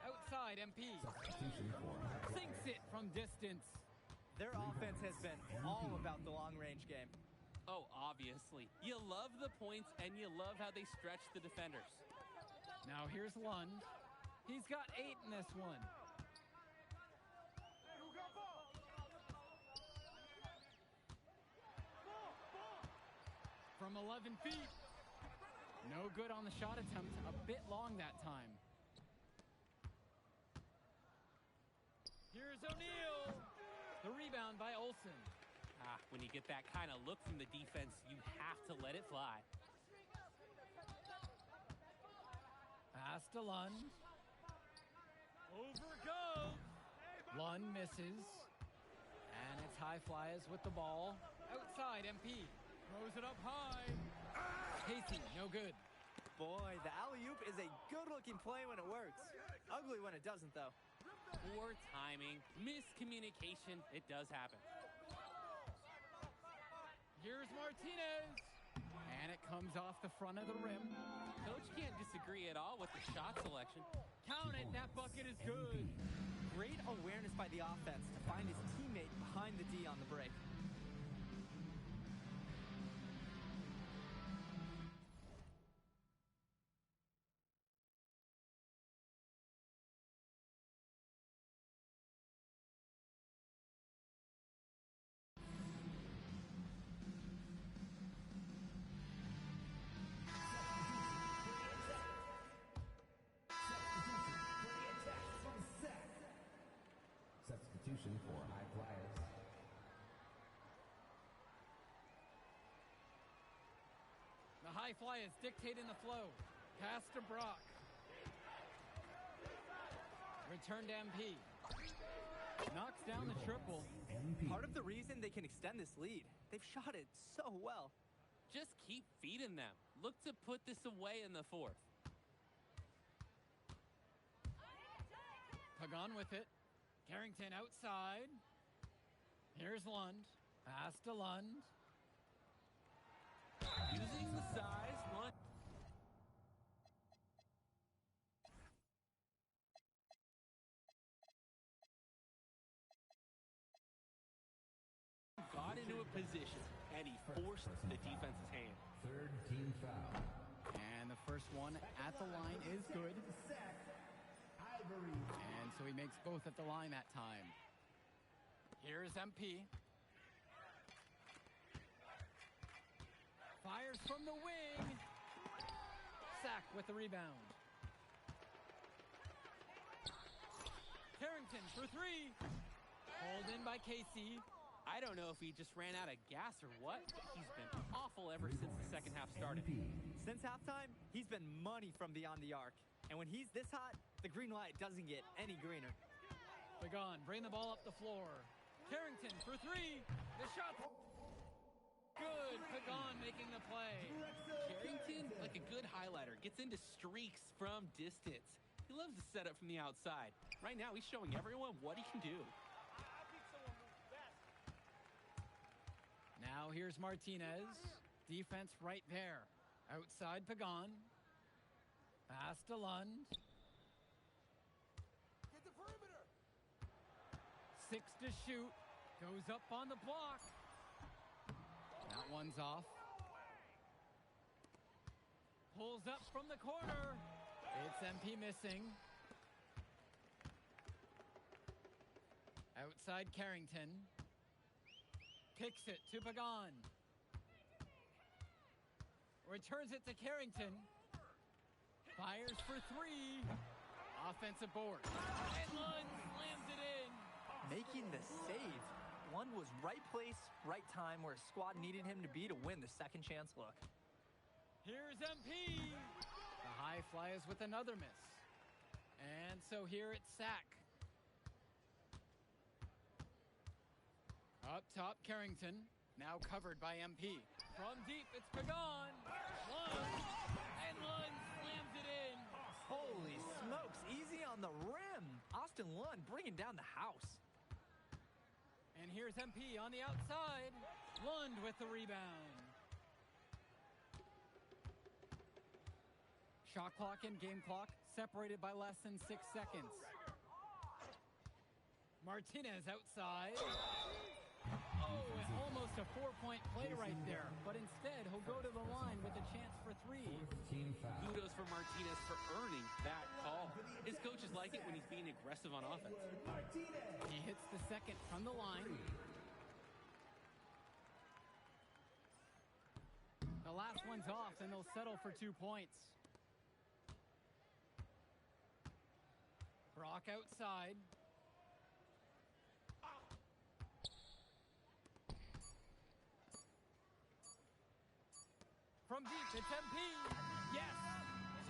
Speaker 8: Outside, MP. Sinks it from distance.
Speaker 9: Their offense has been all about the long-range game.
Speaker 10: Oh, obviously. You love the points, and you love how they stretch the defenders.
Speaker 8: Now here's Lund. He's got 8 in this one. From 11 feet. No good on the shot attempt. A bit long that time. Here's O'Neal. The rebound by Olsen.
Speaker 10: When you get that kind of look from the defense, you have to let it fly.
Speaker 8: Pass to Lund. Over goes. Lund misses. And it's High Flyers with the ball. Outside, MP. Throws it up high. Casey, no good.
Speaker 9: Boy, the alley-oop is a good-looking play when it works. Ugly when it doesn't, though.
Speaker 10: Poor timing, miscommunication, it does happen.
Speaker 8: Here's Martinez. And it comes off the front of the rim.
Speaker 10: Coach can't disagree at all with the shot selection.
Speaker 8: Count it, that bucket is good.
Speaker 9: Great awareness by the offense to find his teammate behind the D on the break.
Speaker 1: Substitution for High Flyers.
Speaker 8: The High Flyers dictating the flow. Pass to Brock. Return to MP. Knocks down the triple.
Speaker 9: Part of the reason they can extend this lead, they've shot it so well.
Speaker 10: Just keep feeding them. Look to put this away in the fourth.
Speaker 8: Pagan with it. Carrington outside. Here's Lund. Pass to Lund.
Speaker 10: Using the size, Lund got into a position, and he forced the defense's hand.
Speaker 1: Third team foul.
Speaker 8: And the first one at the line is good.
Speaker 1: Ivory.
Speaker 8: And so he makes both at the line that time. Here's MP. Fires from the wing. Sack with the rebound. Carrington for 3. Hauled in by Casey.
Speaker 10: I don't know if he just ran out of gas or what, but he's been awful ever since the second half started.
Speaker 9: Since halftime, he's been money from beyond the arc. And when he's this hot, the green light doesn't get any greener.
Speaker 8: Pagan, bring the ball up the floor. Carrington for 3. The shot. Good. Pagan making the play.
Speaker 10: Carrington, like a good highlighter, gets into streaks from distance. He loves to set up from the outside. Right now, he's showing everyone what he can do.
Speaker 8: Now here's Martinez. Defense right there. Outside Pagan. Pass to Lund.
Speaker 6: Get the perimeter.
Speaker 8: 6 to shoot. Goes up on the block. That one's off. Pulls up from the corner. It's MP missing. Outside Carrington. Kicks it to Pagan. Returns it to Carrington. Fires for 3. Offensive board. And Lund slams it in.
Speaker 9: Making the save. Lund was right place, right time where his squad needed him to be to win the second chance look.
Speaker 8: Here's MP. The High Flyers with another miss. And so here it's Sack. Up top, Carrington. Now covered by MP. From deep, it's Pagan. Lund. And Lund slams it in.
Speaker 9: Holy smokes, easy on the rim. Austin Lund bringing down the house.
Speaker 8: And here's MP on the outside. Lund with the rebound. Shot clock and game clock separated by less than 6 seconds. Martinez outside. almost a 4-point play right there, but instead he'll go to the line with a chance for 3.
Speaker 10: Kudos for Martinez for earning that call. His coaches like it when he's being aggressive on offense.
Speaker 8: He hits the second from the line. The last one's off, and they'll settle for 2 points. Brock outside. From deep, it's MP. Yes!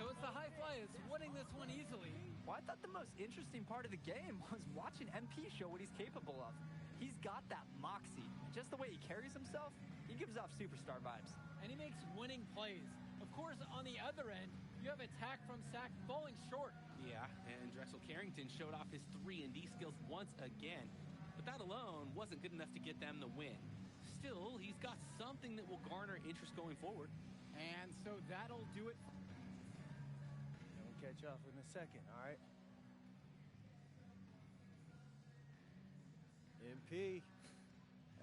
Speaker 8: So it's the High Flyers winning this one easily.
Speaker 9: Well, I thought the most interesting part of the game was watching MP show what he's capable of. He's got that moxie. Just the way he carries himself, he gives off superstar vibes.
Speaker 8: And he makes winning plays. Of course, on the other end, you have attack from Sack falling short.
Speaker 10: Yeah, and Drexel Carrington showed off his 3-and-D skills once again. But that alone wasn't good enough to get them the win. Still, he's got something that will garner interest going forward.
Speaker 8: And so that'll do it.
Speaker 2: And we'll catch up in a second, all right?
Speaker 11: MP.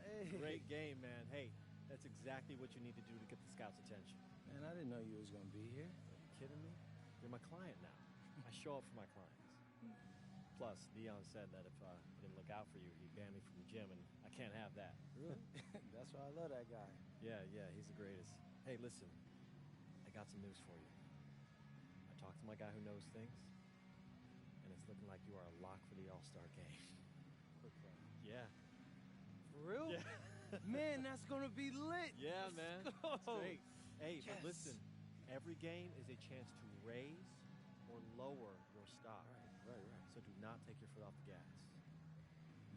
Speaker 2: Hey.
Speaker 11: Great game, man. Hey, that's exactly what you need to do to get the scouts' attention.
Speaker 2: Man, I didn't know you was going to be here.
Speaker 11: Are you kidding me? You're my client now. I show up for my clients. Plus, Dion said that if I didn't look out for you, he'd ban me from the gym, and I can't have that.
Speaker 2: Really? That's why I love that guy.
Speaker 11: Yeah, he's the greatest. Hey, listen, I got some news for you. I talked to my guy who knows things, and it's looking like you are a lock for the All-Star game. Yeah.
Speaker 2: For real?
Speaker 11: Yeah.
Speaker 2: Man, that's going to be lit.
Speaker 11: Yeah,
Speaker 2: Let's
Speaker 11: man.
Speaker 2: go.
Speaker 11: It's great. Hey,
Speaker 2: Yes.
Speaker 11: but listen, every game is a chance to raise or lower your stock.
Speaker 2: Right.
Speaker 11: So do not take your foot off the gas.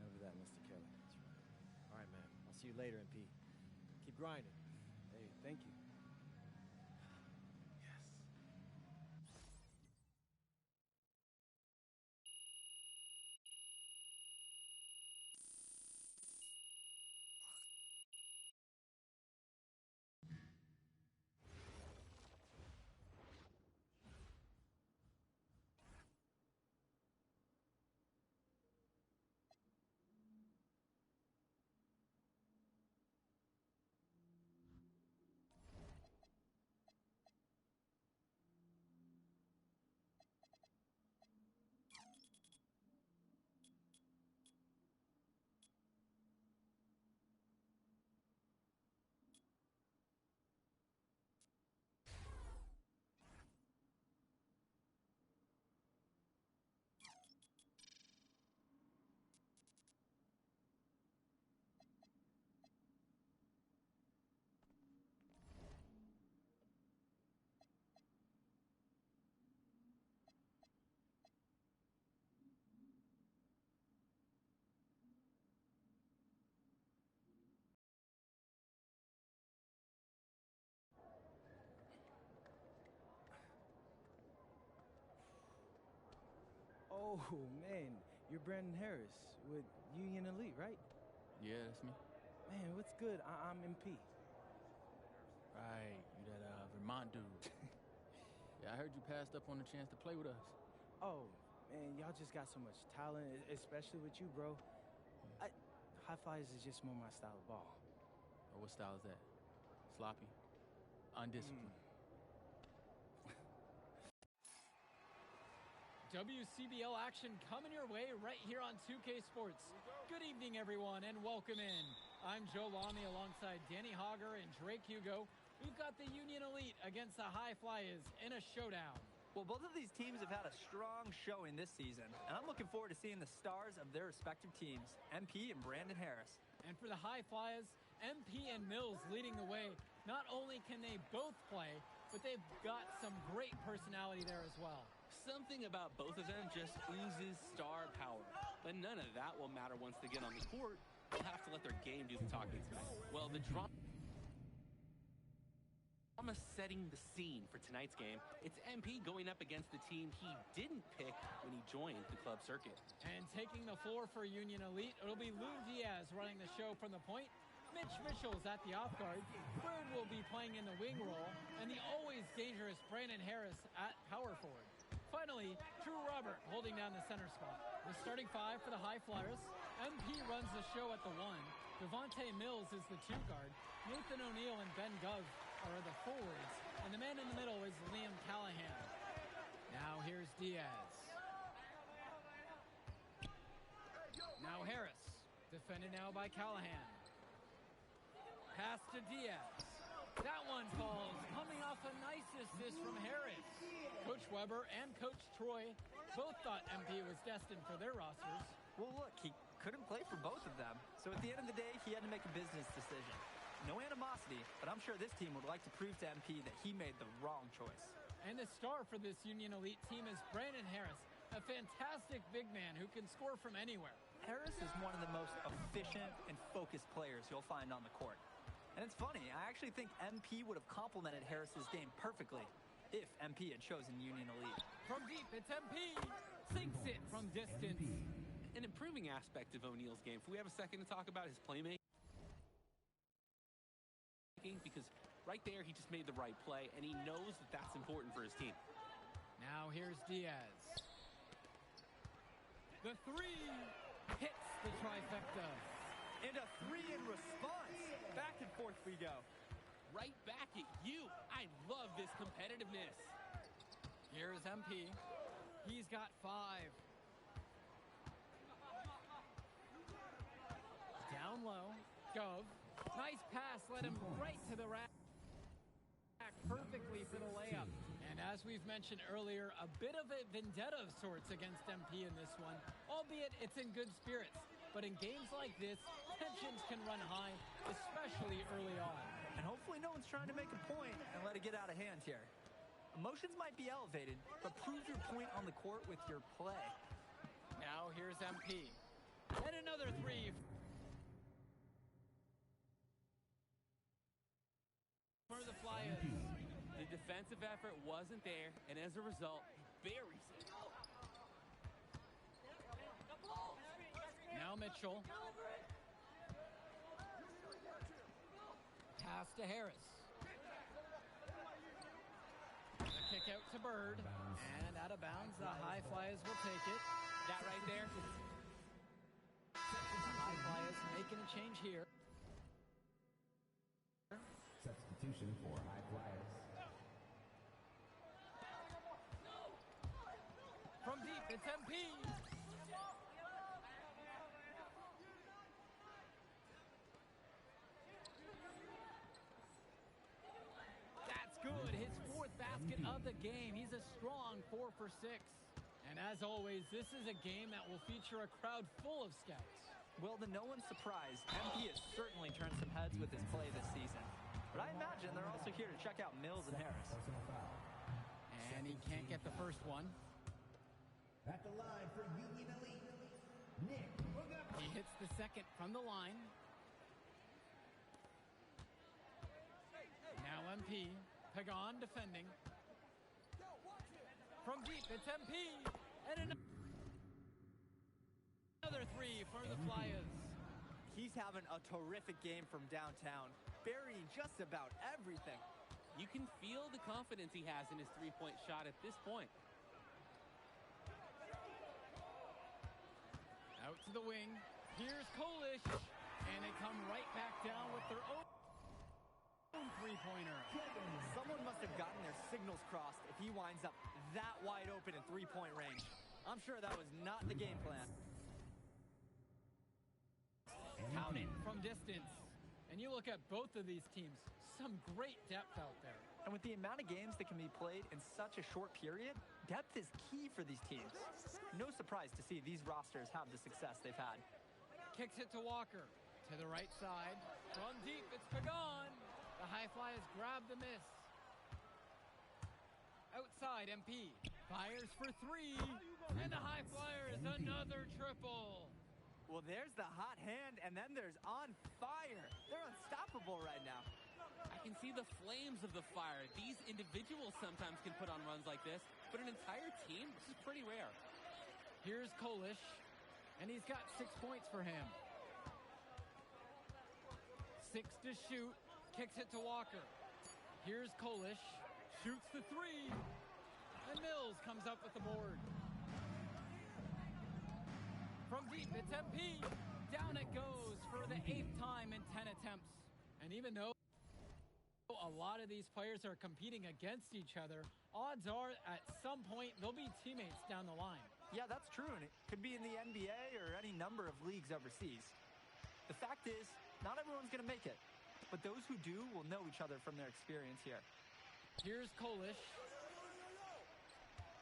Speaker 2: Never that, Mr. Kelly.
Speaker 11: That's right. All right, man. I'll see you later, MP. Keep grinding.
Speaker 2: Hey, thank you. Oh, man, you're Brandon Harris with Union Elite, right?
Speaker 12: Yeah, that's me.
Speaker 2: Man, what's good? I'm MP.
Speaker 12: Right, you that Vermont dude. Yeah, I heard you passed up on the chance to play with us.
Speaker 2: Oh, man, y'all just got so much talent, especially with you, bro. High Flyers is just more my style of ball.
Speaker 12: Or what style is that? Sloppy? Undisciplined?
Speaker 8: WCBL action coming your way right here on 2K Sports. Good evening, everyone, and welcome in. I'm Joe Lamy alongside Danny Hogger and Drake Hugo. We've got the Union Elite against the High Flyers in a showdown.
Speaker 9: Well, both of these teams have had a strong showing this season, and I'm looking forward to seeing the stars of their respective teams, MP and Brandon Harris.
Speaker 8: And for the High Flyers, MP and Mills leading the way. Not only can they both play, but they've got some great personality there as well.
Speaker 10: Something about both of them just oozes star power. But none of that will matter once they get on the court. They'll have to let their game do the talking tonight. Well, the drama setting the scene for tonight's game. It's MP going up against the team he didn't pick when he joined the club circuit.
Speaker 8: And taking the floor for Union Elite, it'll be Lou Diaz running the show from the point. Mitch Mitchell's at the off guard. Bird will be playing in the wing role. And the always dangerous Brandon Harris at power forward. Finally, Drew Robert holding down the center spot. The starting five for the High Flyers. MP runs the show at the 1. Devontae Mills is the 2 guard. Nathan O'Neal and Ben Gove are the forwards. And the man in the middle is Liam Callahan. Now here's Diaz. Now Harris. Defended now by Callahan. Pass to Diaz. That one falls. Coming off a nice assist from Harris. Coach Weber and Coach Troy both thought MP was destined for their rosters.
Speaker 9: Well, look, he couldn't play for both of them. So at the end of the day, he had to make a business decision. No animosity, but I'm sure this team would like to prove to MP that he made the wrong choice.
Speaker 8: And the star for this Union Elite team is Brandon Harris, a fantastic big man who can score from anywhere.
Speaker 9: Harris is one of the most efficient and focused players you'll find on the court. And it's funny, I actually think MP would have complemented Harris's game perfectly if MP had chosen Union Elite.
Speaker 8: From deep, it's MP. Sinks it from distance.
Speaker 10: An improving aspect of O'Neal's game. If we have a second to talk about his playmaking, because right there he just made the right play, and he knows that that's important for his team.
Speaker 8: Now here's Diaz. The 3 hits the trifecta.
Speaker 9: And a 3 in response. Back and forth we go.
Speaker 10: Right back at you. I love this competitiveness.
Speaker 8: Here's MP. He's got 5. Down low. Gove. Nice pass. Led him right to the rack. Perfectly for the layup. And as we've mentioned earlier, a bit of a vendetta of sorts against MP in this one, albeit it's in good spirits. But in games like this, tensions can run high, especially early on.
Speaker 9: And hopefully no one's trying to make a point and let it get out of hand here. Emotions might be elevated, but prove your point on the court with your play.
Speaker 8: Now here's MP. And another 3 for the Flyers.
Speaker 10: The defensive effort wasn't there, and as a result, buries it.
Speaker 8: Now Mitchell. Pass to Harris. The kick out to Bird. And out of bounds, the High Flyers will take it.
Speaker 10: That right there.
Speaker 8: High Flyers making a change here.
Speaker 1: Substitution for High Flyers.
Speaker 8: From deep, it's MP. That's good. His 4th basket of the game. He's a strong 4 for 6. And as always, this is a game that will feature a crowd full of scouts.
Speaker 9: Well, to no one's surprise, MP has certainly turned some heads with his play this season. But I imagine they're also here to check out Mills and Harris.
Speaker 8: And he can't get the first one.
Speaker 1: At the line for Union Elite, Nick.
Speaker 8: He hits the second from the line. Now MP. Pagan defending. From deep, it's MP. And another 3 for the Flyers.
Speaker 9: He's having a terrific game from downtown, burying just about everything.
Speaker 10: You can feel the confidence he has in his three-point shot at this point.
Speaker 8: Out to the wing. Here's Kolish. And they come right back down with their own three-pointer.
Speaker 9: Someone must have gotten their signals crossed if he winds up that wide open in three-point range. I'm sure that was not the game plan.
Speaker 8: Count it from distance. And you look at both of these teams, some great depth out there.
Speaker 9: And with the amount of games that can be played in such a short period, depth is key for these teams. No surprise to see these rosters have the success they've had.
Speaker 8: Kicks it to Walker. To the right side. From deep, it's Pagan. The High Flyers grab the miss. Outside, MP. Fires for 3. And the High Flyers, another triple.
Speaker 9: Well, there's the hot hand, and then there's on fire. They're unstoppable right now.
Speaker 10: I can see the flames of the fire. These individuals sometimes can put on runs like this, but an entire team, this is pretty rare.
Speaker 8: Here's Kolish, and he's got 6 points for him. 6 to shoot, kicks it to Walker. Here's Kolish, shoots the 3, and Mills comes up with the board. From deep, it's MP. Down it goes for the 8th time in 10 attempts. And even though a lot of these players are competing against each other, odds are at some point they'll be teammates down the line.
Speaker 9: Yeah, that's true, and it could be in the NBA or any number of leagues overseas. The fact is, not everyone's going to make it, but those who do will know each other from their experience here.
Speaker 8: Here's Kolish.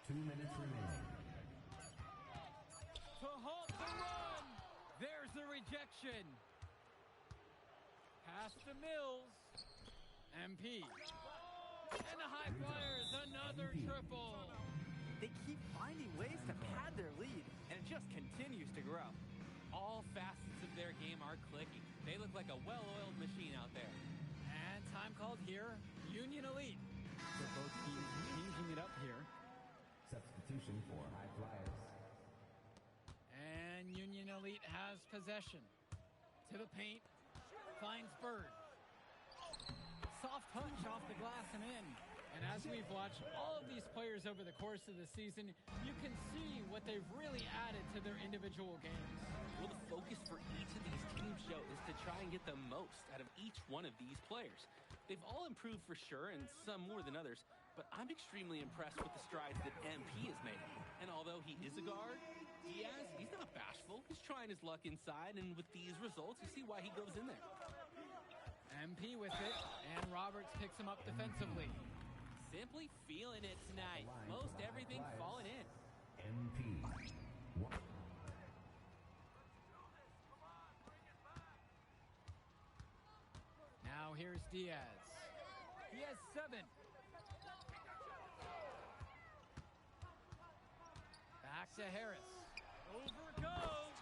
Speaker 1: 2 minutes remaining.
Speaker 8: To halt the run! There's the rejection. Pass to Mills. MP. And the High Flyers, another triple.
Speaker 9: They keep finding ways to pad their lead, and it just continues to grow.
Speaker 10: All facets of their game are clicking. They look like a well-oiled machine out there.
Speaker 8: And time called here, Union Elite. So both teams changing it up here.
Speaker 1: Substitution for High Flyers.
Speaker 8: And Union Elite has possession. To the paint. Finds Bird. Soft touch off the glass and in. And as we've watched all of these players over the course of the season, you can see what they've really added to their individual games.
Speaker 10: Well, the focus for each of these teams, Joe, is to try and get the most out of each one of these players. They've all improved for sure, and some more than others, but I'm extremely impressed with the strides that MP has made. And although he is a guard, Diaz, he's not bashful. He's trying his luck inside, and with these results, you see why he goes in there.
Speaker 8: MP with it, and Roberts picks him up defensively.
Speaker 10: Simply feeling it tonight. Most everything falling in.
Speaker 1: MP.
Speaker 8: Now here's Diaz. He has 7. Back to Harris. Over goes.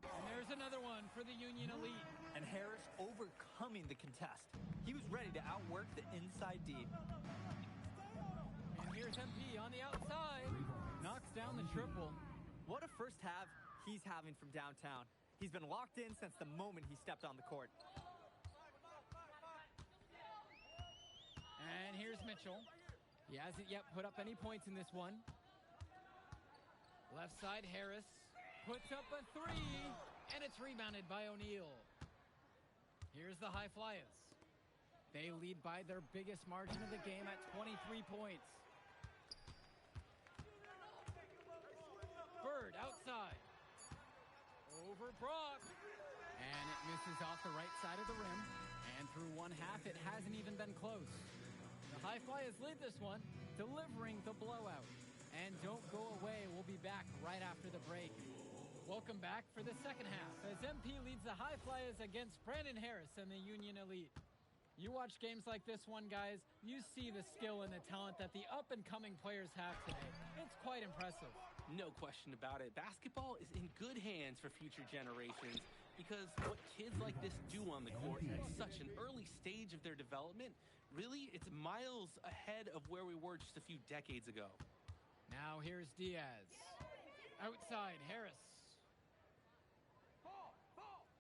Speaker 8: And there's another one for the Union Elite.
Speaker 9: And Harris overcoming the contest. He was ready to outwork the inside D.
Speaker 8: And here's MP on the outside. Knocks down the triple.
Speaker 9: What a first half he's having from downtown. He's been locked in since the moment he stepped on the court.
Speaker 8: And here's Mitchell. He hasn't yet put up any points in this one. Left side, Harris puts up a 3, and it's rebounded by O'Neal. Here's the High Flyers. They lead by their biggest margin of the game at 23 points. Bird outside. Over Brock. And it misses off the right side of the rim. And through one half, it hasn't even been close. The High Flyers lead this one, delivering the blowout. And don't go away. We'll be back right after the break. Welcome back for the second half as MP leads the High Flyers against Brandon Harris and the Union Elite. You watch games like this one, guys, you see the skill and the talent that the up-and-coming players have today. It's quite impressive.
Speaker 10: No question about it. Basketball is in good hands for future generations because what kids like this do on the court at such an early stage of their development, really, it's miles ahead of where we were just a few decades ago.
Speaker 8: Now here's Diaz. Outside, Harris.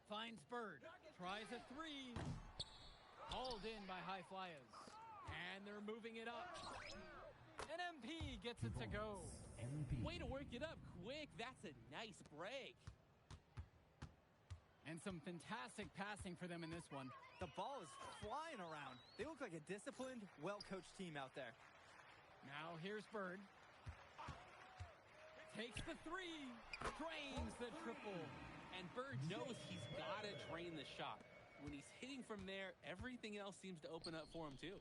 Speaker 8: Finds Bird. Tries a 3. Hauled in by High Flyers. And they're moving it up. And MP gets it to go.
Speaker 10: Way to work it up quick. That's a nice break.
Speaker 8: And some fantastic passing for them in this one.
Speaker 9: The ball is flying around. They look like a disciplined, well-coached team out there.
Speaker 8: Now here's Bird. Takes the 3. Drains the triple.
Speaker 10: And Bird knows he's got to drain the shot. When he's hitting from there, everything else seems to open up for him too.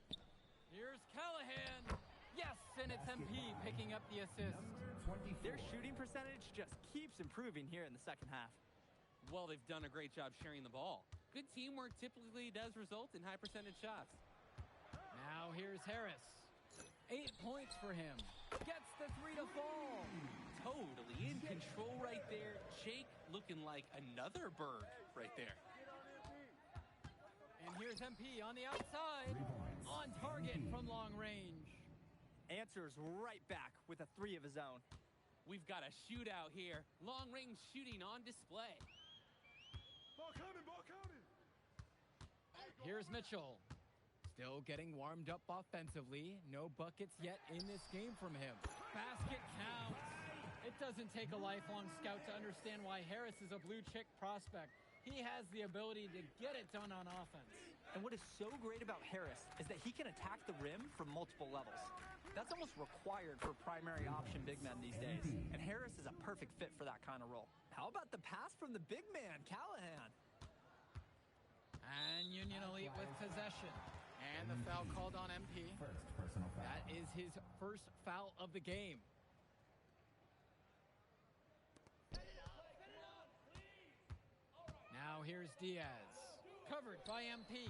Speaker 8: Here's Callahan. Yes, and it's MP picking up the assist.
Speaker 9: Their shooting percentage just keeps improving here in the second half.
Speaker 10: Well, they've done a great job sharing the ball. Good teamwork typically does result in high percentage shots.
Speaker 8: Now here's Harris. 8 points for him. Gets the 3 to fall.
Speaker 10: Totally in control right there. Jake looking like another Bird right there.
Speaker 8: And here's MP on the outside. On target from long range.
Speaker 9: Answers right back with a 3 of his own.
Speaker 10: We've got a shootout here. Long range shooting on display.
Speaker 6: Ball coming, ball coming.
Speaker 8: Here's Mitchell. Still getting warmed up offensively. No buckets yet in this game from him. Basket counts. It doesn't take a lifelong scout to understand why Harris is a blue-chip prospect. He has the ability to get it done on offense.
Speaker 9: And what is so great about Harris is that he can attack the rim from multiple levels. That's almost required for primary option big men these days. And Harris is a perfect fit for that kind of role. How about the pass from the big man, Callahan?
Speaker 8: And Union Elite with possession. And the foul called on MP.
Speaker 1: First personal foul.
Speaker 8: That is his first foul of the game. Now here's Diaz. Covered by MP.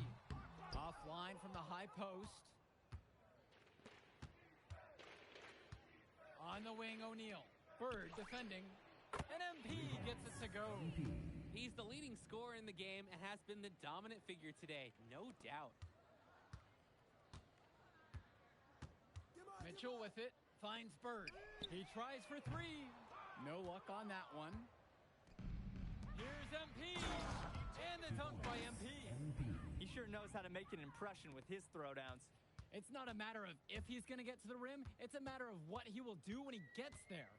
Speaker 8: Offline from the high post. On the wing, O'Neal. Bird defending. And MP gets it to go.
Speaker 10: He's the leading scorer in the game and has been the dominant figure today, no doubt.
Speaker 8: Mitchell with it, finds Bird. He tries for three. No luck on that one. Here's MP. And the dunk by MP.
Speaker 9: He sure knows how to make an impression with his throwdowns.
Speaker 8: It's not a matter of if he's going to get to the rim. It's a matter of what he will do when he gets there.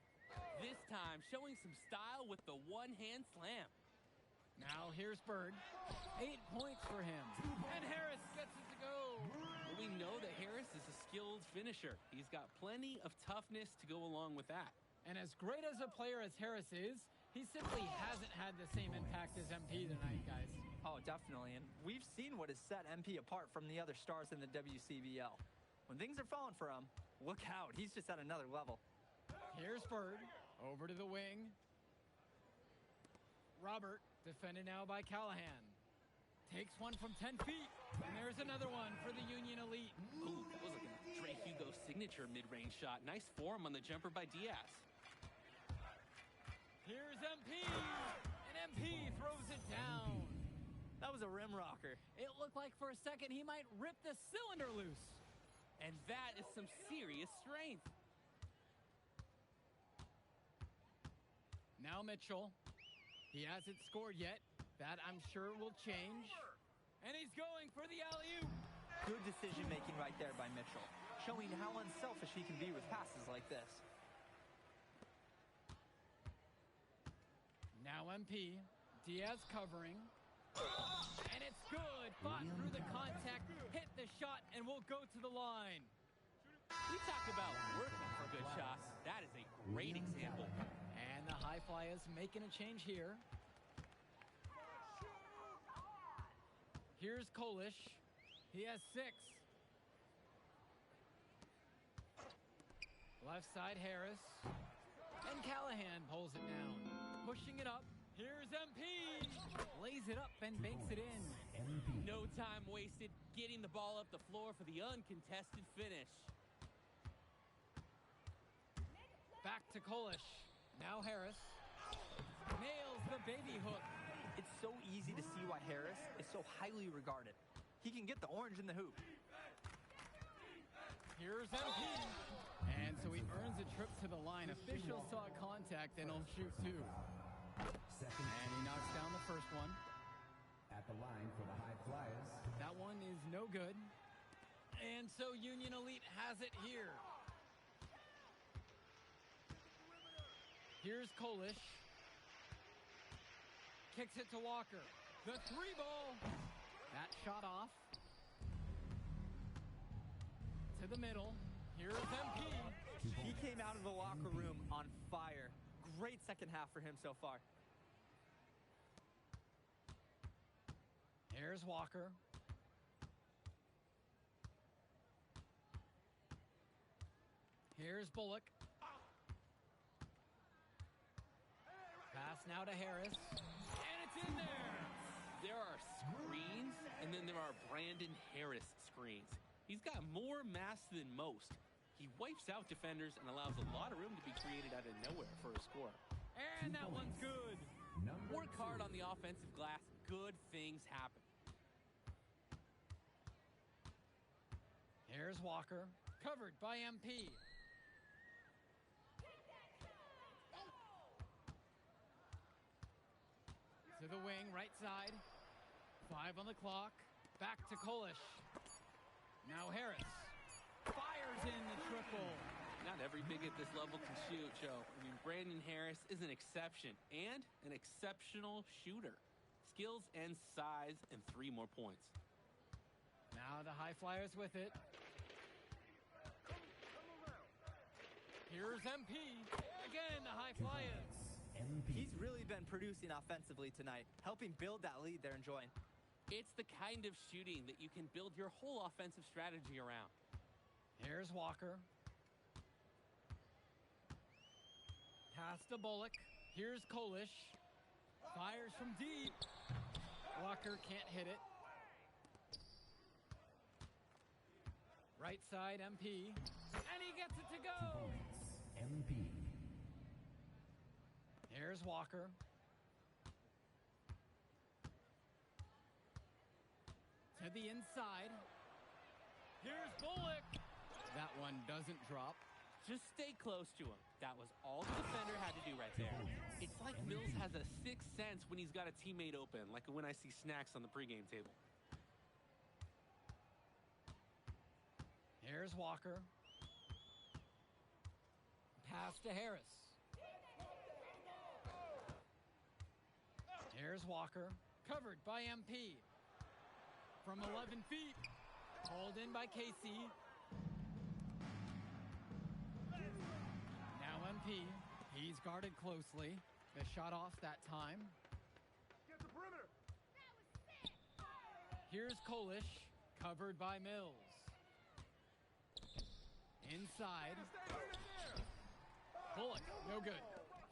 Speaker 10: This time, showing some style with the one-hand slam.
Speaker 8: Now here's Bird. 8 points for him. And Harris gets it to go.
Speaker 10: Well, we know that Harris is a skilled finisher. He's got plenty of toughness to go along with that.
Speaker 8: And as great as a player as Harris is, he simply hasn't had the same impact as MP tonight, guys.
Speaker 9: Oh, definitely. And we've seen what has set MP apart from the other stars in the WCBL. When things are falling for him, look out. He's just at another level.
Speaker 8: Here's Bird. Over to the wing. Robert, defended now by Callahan. Takes one from 10 feet. And there's another one for the Union Elite.
Speaker 10: Ooh, that was like a Dre Hugo signature mid-range shot. Nice form on the jumper by Diaz.
Speaker 8: Here's MP. And MP throws it down.
Speaker 9: That was a rim rocker.
Speaker 8: It looked like for a second he might rip the cylinder loose.
Speaker 10: And that is some serious strength.
Speaker 8: Now Mitchell. He hasn't scored yet. That, I'm sure, will change. And he's going for the alley-oop.
Speaker 9: Good decision-making right there by Mitchell, showing how unselfish he can be with passes like this.
Speaker 8: Now MP. Diaz covering. And it's good. Fought through the contact, hit the shot, and will go to the line.
Speaker 10: We talk about working for good shots. That is a great example.
Speaker 8: And the high fly is making a change here. Here's Kolish. He has 6. Left side, Harris. And Callahan pulls it down. Pushing it up. Here's MP. Lays it up and banks it in.
Speaker 10: No time wasted getting the ball up the floor for the uncontested finish.
Speaker 8: Back to Kolish. Now Harris. Nails the baby hook.
Speaker 9: It's so easy to see why Harris is so highly regarded. He can get the orange in the hoop.
Speaker 8: Here's MP. And so he earns a trip to the line. Officials saw contact and he'll shoot 2. And he knocks down the first one.
Speaker 1: At the line for the high flyers.
Speaker 8: That one is no good. And so Union Elite has it here. Here's Kolish. Kicks it to Walker. The 3-ball. That shot off. To the middle. Here's MP.
Speaker 9: He came out of the locker room on fire. Great second half for him so far.
Speaker 8: Here's Walker. Here's Bullock. Pass now to Harris. And it's in there.
Speaker 10: There are screens, and then there are Brandon Harris screens. He's got more mass than most. He wipes out defenders and allows a lot of room to be created out of nowhere for a score.
Speaker 8: And that one's good.
Speaker 10: Work hard on the offensive glass. Good things happen.
Speaker 8: Here's Walker. Covered by MP. To the wing, right side. 5 on the clock. Back to Kolish. Now Harris. Fires in the triple.
Speaker 10: Now Not every big at this level can shoot, Joe. I mean, Brandon Harris is an exception and an exceptional shooter. Skills and size and 3 more points.
Speaker 8: Now the High Flyers with it. Here's MP. Again, the High Flyers.
Speaker 9: He's really been producing offensively tonight, helping build that lead they're enjoying.
Speaker 10: It's the kind of shooting that you can build your whole offensive strategy around.
Speaker 8: Here's Walker. Pass to Bullock. Here's Kolish. Fires from deep. Walker can't hit it. Right side, MP. And he gets it to go.
Speaker 1: MP.
Speaker 8: Here's Walker. To the inside. Here's Bullock. That one doesn't drop.
Speaker 10: Just stay close to him. That was all the defender had to do right there. It's like Mills has a sixth sense when he's got a teammate open, like when I see snacks on the pregame table.
Speaker 8: Here's Walker. Pass to Harris. Here's Walker. Covered by MP. From 11 feet. Hauled in by Casey. Now MP. He's guarded closely. The shot off that time.
Speaker 6: Get the perimeter.
Speaker 8: Here's Kolish. Covered by Mills. Inside. Bullock, no good.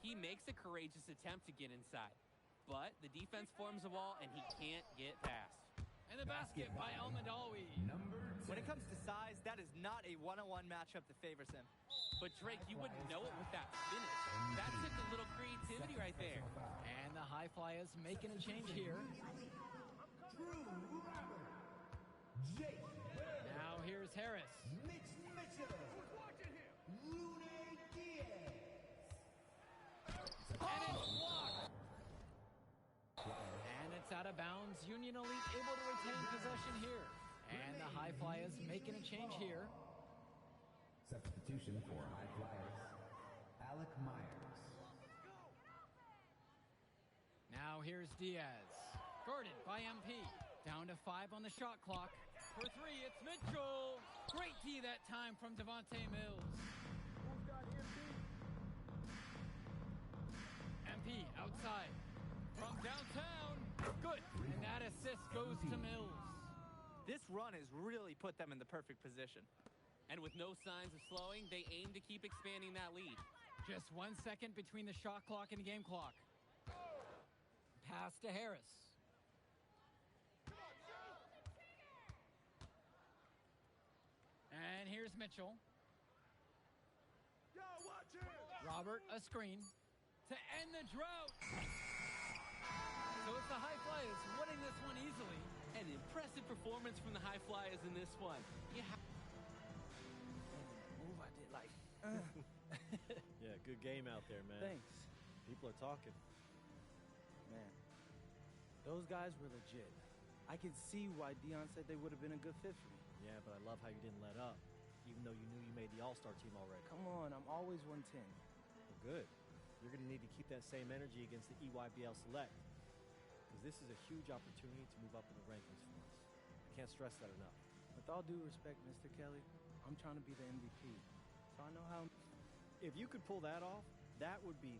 Speaker 10: He makes a courageous attempt to get inside, but the defense forms a wall and he can't get past.
Speaker 8: And the basket by Almadawi.
Speaker 9: When it comes to size, that is not a one-on-one matchup that favors him.
Speaker 10: But Drake, you wouldn't know it with that finish. That took a little creativity right there.
Speaker 8: And the High Flyers making a change here. Now here's Harris. And it's blocked. And it's out of bounds. Union Elite able to retain possession here. And the High Flyers making a change here.
Speaker 1: Substitution for High Flyers, Alec Myers.
Speaker 8: Now here's Diaz. Guarded by MP. Down to 5 on the shot clock. For 3, it's Mitchell. Great D that time from Devontae Mills. MP outside. From downtown. Good. And that assist goes to Mills.
Speaker 9: This run has really put them in the perfect position.
Speaker 10: And with no signs of slowing, they aim to keep expanding that lead.
Speaker 8: Just 1 second between the shot clock and the game clock. Pass to Harris. And here's Mitchell. Robert, a screen to end the drought. So it's the High Flyers winning this one easily.
Speaker 10: An impressive performance from the High Flyers in this one.
Speaker 2: Move I did like.
Speaker 11: Yeah, good game out there, man.
Speaker 2: Thanks.
Speaker 11: People are talking.
Speaker 2: Man, those guys were legit. I could see why Dion said they would have been a good fit for me.
Speaker 11: Yeah, but I love how you didn't let up, even though you knew you made the All-Star team already.
Speaker 2: Come on, I'm always 110.
Speaker 11: Well, good. You're going to need to keep that same energy against the EYBL Select, because this is a huge opportunity to move up in the rankings for us. I can't stress that enough.
Speaker 2: With all due respect, Mr. Kelly, I'm trying to be the MVP. So I know how.
Speaker 11: If you could pull that off, that would be